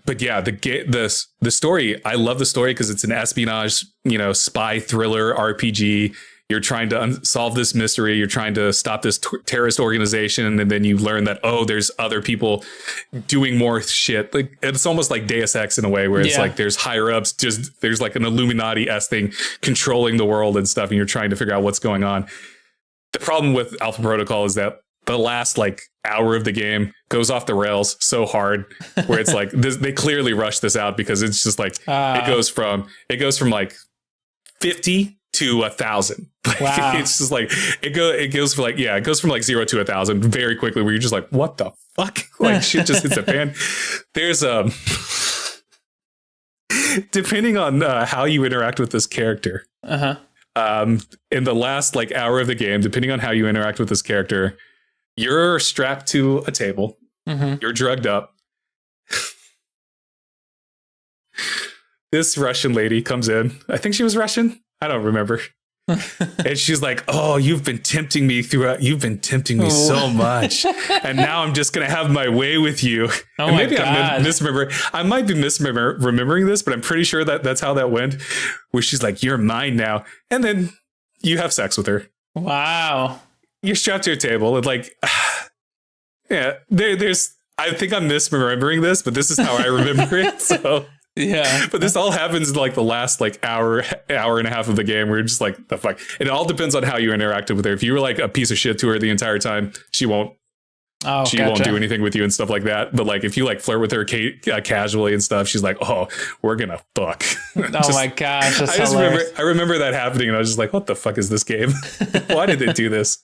But yeah, the story, I love the story because it's an espionage, you know, spy thriller RPG. You're trying to solve this mystery. You're trying to stop this terrorist organization. And then you learn that, there's other people doing more shit. Like, it's almost like Deus Ex in a way where it's like there's higher ups, there's like an Illuminati-esque thing controlling the world and stuff. And you're trying to figure out what's going on. The problem with Alpha Protocol is that the last like hour of the game goes off the rails so hard where it's like they clearly rushed this out because it's just like it goes from like 50 to 1,000. Wow. It's just like it goes from like 0 to 1,000 very quickly where you're just like, what the fuck? Like shit just hits the fan. There's depending on how you interact with this character. In the last like hour of the game, depending on how you interact with this character, you're strapped to a table. You're drugged up. This Russian lady comes in. I think she was Russian. I don't remember. And she's like, you've been tempting me so much. And now I'm just going to have my way with you. And maybe I might be misremembering this, but I'm pretty sure that that's how that went. Where she's like, you're mine now. And then you have sex with her. Wow. You're strapped to your table and like, there's, I think I'm misremembering this, but this is how I remember it. So yeah, but this all happens in like the last like hour and a half of the game where you're just like, the fuck. And it all depends on how you interacted with her. If you were like a piece of shit to her the entire time, she won't do anything with you and stuff like that. But like if you like flirt with her casually and stuff, she's like, we're gonna fuck. My gosh, I remember that happening and I was just like, what the fuck is this game? Why did they do this?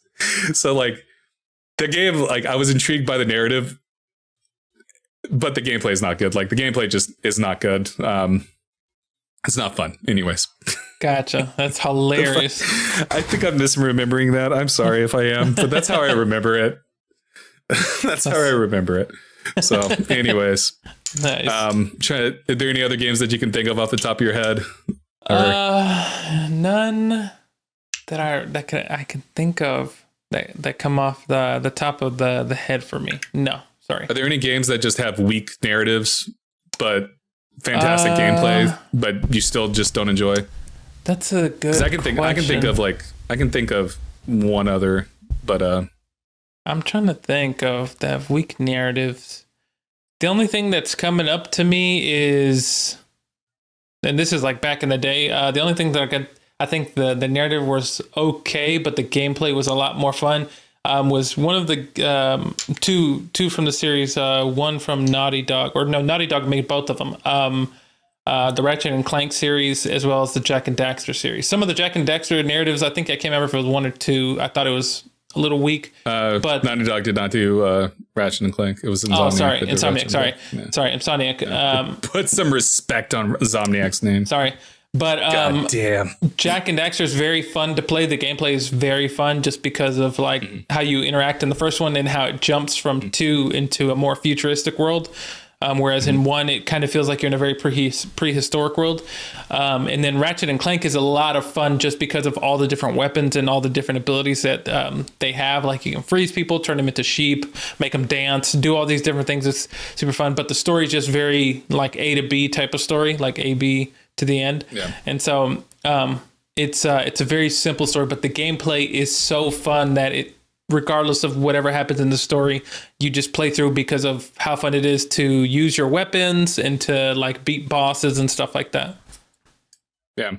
So like the game, like I was intrigued by the narrative, but the gameplay is not good. Like the gameplay just is not good. It's not fun anyways. Gotcha. That's hilarious. I think I'm misremembering that. I'm sorry if I am, but that's how I remember it. That's how I remember it. So anyways, nice. Are there any other games that you can think of off the top of your head? None that I can think of that come off the top of the head for me. No, sorry. Are there any games that just have weak narratives but fantastic gameplay, but you still just don't enjoy? That's a good. I can think of one other, but I'm trying to think of that have weak narratives. The only thing that's coming up to me is, and this is like back in the day, the only thing that I think the narrative was okay, but the gameplay was a lot more fun, was one of the two from the series, one from Naughty Dog, or no, Naughty Dog made both of them. The Ratchet and Clank series, as well as the Jak and Daxter series. Some of the Jak and Daxter narratives, I think I can't remember if it was one or two. I thought it was a little weak. But Naughty Dog did not do Ratchet and Clank. It was Insomniac. Oh, sorry, Insomniac. Sorry, Insomniac. Yeah. Put some respect on Insomniac's name. Sorry. But God damn. Jak and Daxter is very fun to play. The gameplay is very fun just because of like how you interact in the first one and how it jumps from two into a more futuristic world. Whereas in one, it kind of feels like you're in a very prehistoric world. And then Ratchet and Clank is a lot of fun just because of all the different weapons and all the different abilities that they have. Like you can freeze people, turn them into sheep, make them dance, do all these different things. It's super fun. But the story is just very like A to B type of story, like A, B to the end. Yeah. And so it's a very simple story, but the gameplay is so fun that regardless of whatever happens in the story, you just play through because of how fun it is to use your weapons and to like beat bosses and stuff like that. Yeah.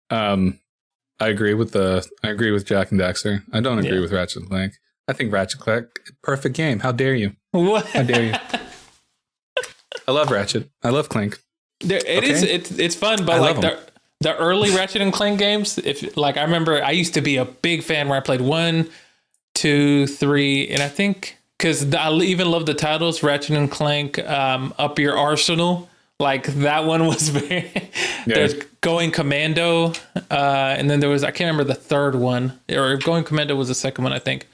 I agree with Jak and Daxter. I don't agree with Ratchet and Clank. I think Ratchet and Clank, perfect game. How dare you? What? How dare you? I love Ratchet. I love Clank. It's fun, but like the early Ratchet and Clank games, if like I remember I used to be a big fan where I played 1, 2, 3, and I think because I even love the titles Ratchet and Clank Up Your Arsenal. Like that one was very there's Going Commando, and then there was, I can't remember the third one, or Going Commando was the second one, I think.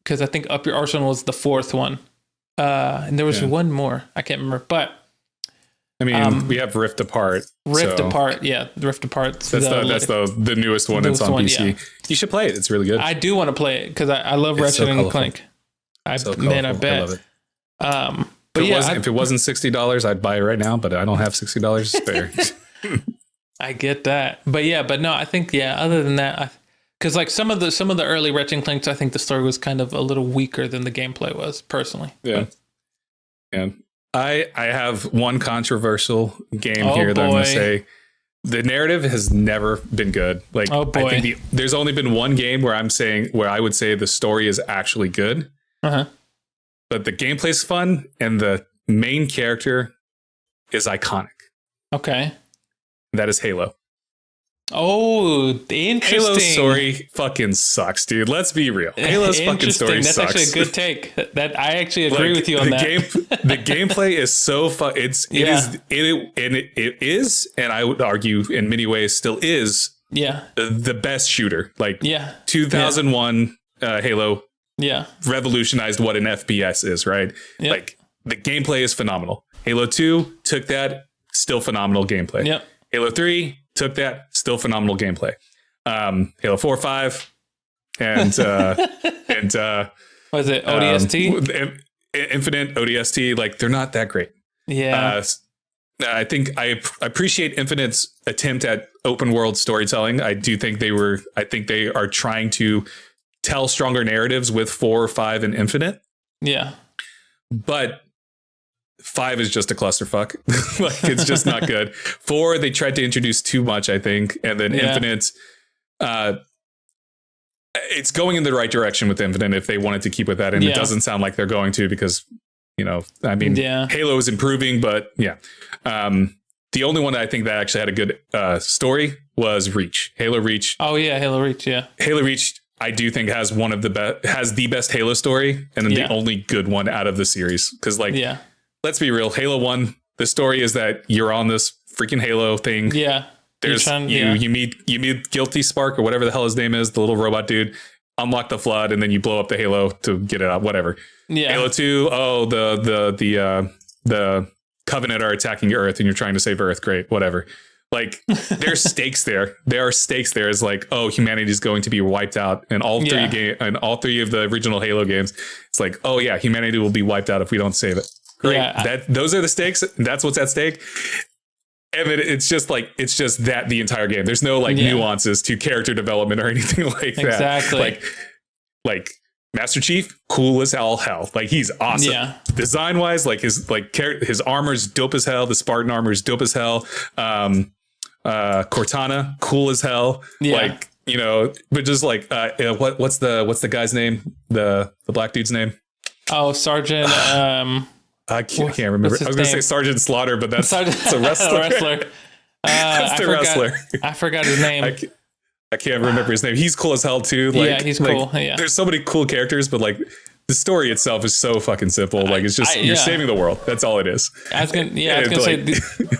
because I think Up Your Arsenal was the fourth one. And there was one more. I can't remember. But I mean, we have Rift Apart. Apart. Yeah. Rift Apart. That's the newest one that's on PC. Yeah. You should play it. It's really good. I do want to play it because I love Ratchet and Clank. I bet. I love it. But if it wasn't $60, I'd buy it right now, but I don't have $60 to spare. I get that. But no, I think, other than that, because like some of the early Ratchet and Clanks, I think the story was kind of a little weaker than the gameplay was, personally. Yeah. Yeah. I have one controversial game here that I'm going to say. The narrative has never been good. Like, I think there's only been one game where I would say the story is actually good. Uh-huh. But the gameplay's fun and the main character is iconic. Okay. That is Halo. Oh, interesting. Halo's story fucking sucks, dude. Let's be real. Halo's fucking story sucks. That's actually a good take. That I actually agree with you on that. The gameplay is so fun. It is, and I would argue in many ways still is. Yeah. The best shooter. Like 2001 Halo. Yeah. Revolutionized what an FPS is, right? Yep. Like the gameplay is phenomenal. Halo 2 took that, still phenomenal gameplay. Yep. Halo 3 took that, still phenomenal gameplay. Halo 4, 5, and was it ODST? Infinite ODST, like they're not that great. Yeah. I think I appreciate Infinite's attempt at open world storytelling. I think they are trying to tell stronger narratives with 4, 5, and Infinite. Yeah. But 5 is just a clusterfuck. Like it's just not good. 4, they tried to introduce too much, I think. And then Infinite, it's going in the right direction with Infinite if they wanted to keep with that. And it doesn't sound like they're going to because, Halo is improving, but the only one that I think that actually had a good story was Reach. Halo Reach. Oh yeah, Halo Reach, yeah. Halo Reach, I do think has the best Halo story and then the only good one out of the series. Because let's be real, Halo 1, the story is that you're on this freaking Halo thing. Yeah. You meet Guilty Spark or whatever the hell his name is, the little robot dude, unlock the flood, and then you blow up the Halo to get it out, whatever. Yeah. Halo 2, the Covenant are attacking Earth and you're trying to save Earth. Great, whatever. Like there's stakes there. There are stakes there. It's like, oh, humanity is going to be wiped out in all three of the original Halo games. It's like, oh yeah, humanity will be wiped out if we don't save it. Great. Yeah, those are the stakes. That's what's at stake. And it's just that the entire game. There's no nuances to character development or anything like that. Exactly. Like Master Chief, cool as hell. Like he's awesome. Yeah. Design wise, his armor's dope as hell. The Spartan armor is dope as hell. Cortana, cool as hell. Yeah. But just what's the guy's name? The black dude's name? Oh, Sergeant. I can't remember. I was going to say Sergeant Slaughter, but that's a wrestler. That's the wrestler. I forgot his name. I can't remember his name. He's cool as hell too. He's cool. Yeah. There's so many cool characters, but the story itself is so fucking simple. It's just you're saving the world. That's all it is. I was gonna say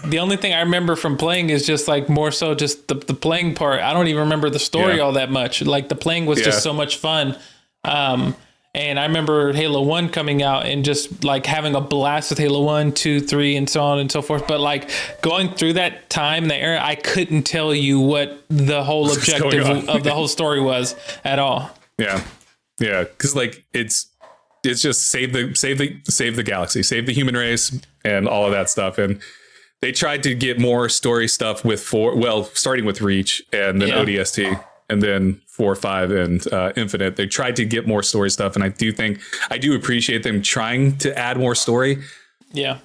the only thing I remember from playing is just more so just the playing part. I don't even remember the story all that much. The playing was just so much fun. And I remember Halo 1 coming out and just having a blast with Halo 1, 2, 3, and so on and so forth. But going through that time, the era, I couldn't tell you what the whole objective of the whole story was at all. Yeah. Yeah. Cause it's just save the galaxy, save the human race and all of that stuff. And they tried to get more story stuff with starting with Reach and then ODST. And then 4, 5, and Infinite. They tried to get more story stuff, and I do appreciate them trying to add more story. Yeah,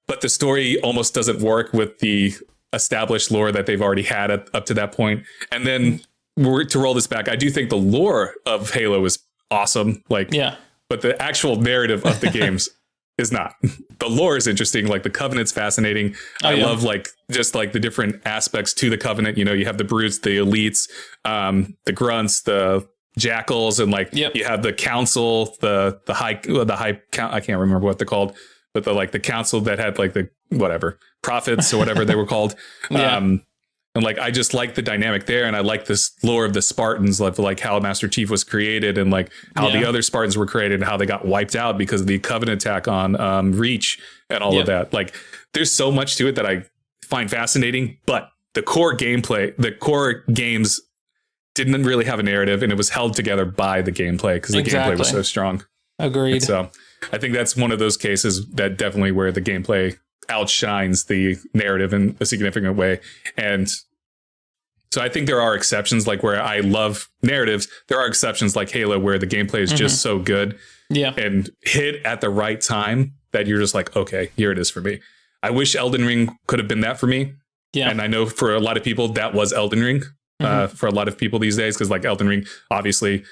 but the story almost doesn't work with the established lore that they've already had up to that point. And then to roll this back, I do think the lore of Halo is awesome. But the actual narrative of the games is not. The lore is interesting. The Covenant's fascinating. I love the different aspects to the Covenant. You have the brutes, the elites, the grunts, the jackals, and you have the council, the high I can't remember what they're called, but the council that had the whatever prophets or whatever they were called. And like, I just like the dynamic there. And I like this lore of the Spartans, like how Master Chief was created and like how the other Spartans were created and how they got wiped out because of the Covenant attack on Reach and all of that. Like, there's so much to it that I find fascinating, but the core gameplay, the core games didn't really have a narrative, and it was held together by the gameplay because the gameplay was so strong. Agreed. And so I think that's one of those cases that definitely where the gameplay outshines the narrative in a significant way. And so I think there are exceptions, like where I love narratives. There are exceptions like Halo where the gameplay is just so good and hit at the right time that you're just like, okay, here it is for me. I wish Elden Ring could have been that for me. Yeah. And I know for a lot of people that was Elden Ring for a lot of people these days, because like Elden Ring, obviously,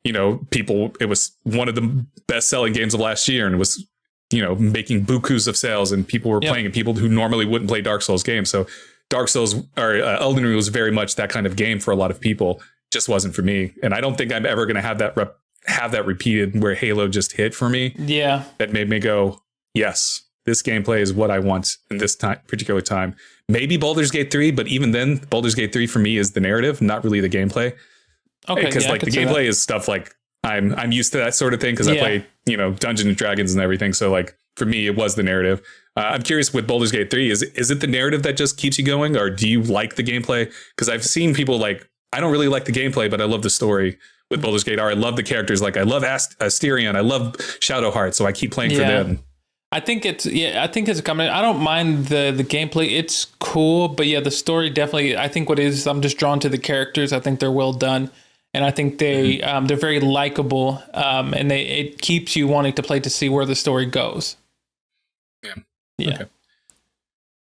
you know, it was one of the best selling games of last year, and it was, you know, making bukus of sales, and people were playing, and people who normally wouldn't play Dark Souls games. So Dark Souls or Elden Ring was very much that kind of game for a lot of people. Just wasn't for me, and I don't think I'm ever going to have that repeated where Halo just hit for me. Yeah, that made me go, yes, this gameplay is what I want in this particular time. Maybe Baldur's Gate 3, but even then, Baldur's Gate 3 for me is the narrative, not really the gameplay. Okay, because like the gameplay is stuff like I'm used to that sort of thing because I play, you know, Dungeons and Dragons and everything. So like for me, it was the narrative. I'm curious with Baldur's Gate 3, is it the narrative that just keeps you going, or do you like the gameplay? Because I've seen people like, I don't really like the gameplay, but I love the story with Baldur's Gate. Or I love the characters. Like I love Asterion, I love Shadowheart, so I keep playing for them. I think it's a combination. I don't mind the gameplay. It's cool, but yeah, the story definitely, I think what is, I'm just drawn to the characters. I think they're well done. And I think they're very likable. And it keeps you wanting to play to see where the story goes. Yeah. Okay.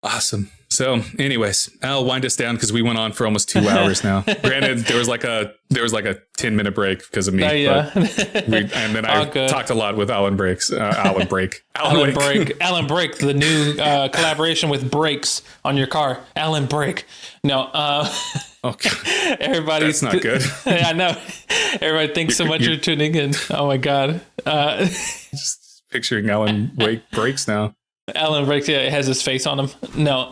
Awesome. So anyways, I'll wind us down because we went on for almost 2 hours now. Granted, there was like a 10-minute break because of me. And then I talked a lot with Alan Brake, the new collaboration with brakes on your car. Alan Brake. No. Okay. Everybody. That's not good. I know. Everybody thanks so much for tuning in. Oh my God. Just picturing Alan Brakes now. Alan Brake, it has his face on him. No.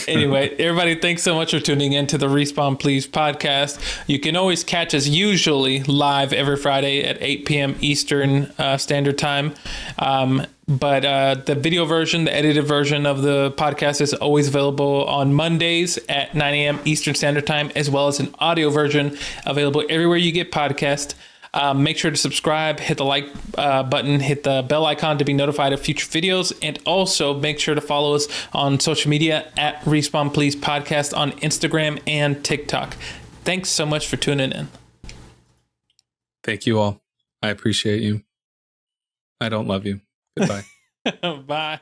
Anyway, everybody, thanks so much for tuning in to the Respawn Please podcast. You can always catch us usually live every Friday at 8 p.m. Eastern Standard Time. But the video version, the edited version of the podcast is always available on Mondays at 9 a.m. Eastern Standard Time, as well as an audio version available everywhere you get podcasts. Make sure to subscribe, hit the like button, hit the bell icon to be notified of future videos, and also make sure to follow us on social media at Respawn Please Podcast on Instagram and TikTok. Thanks so much for tuning in. Thank you all. I appreciate you. I don't love you. Goodbye. Bye.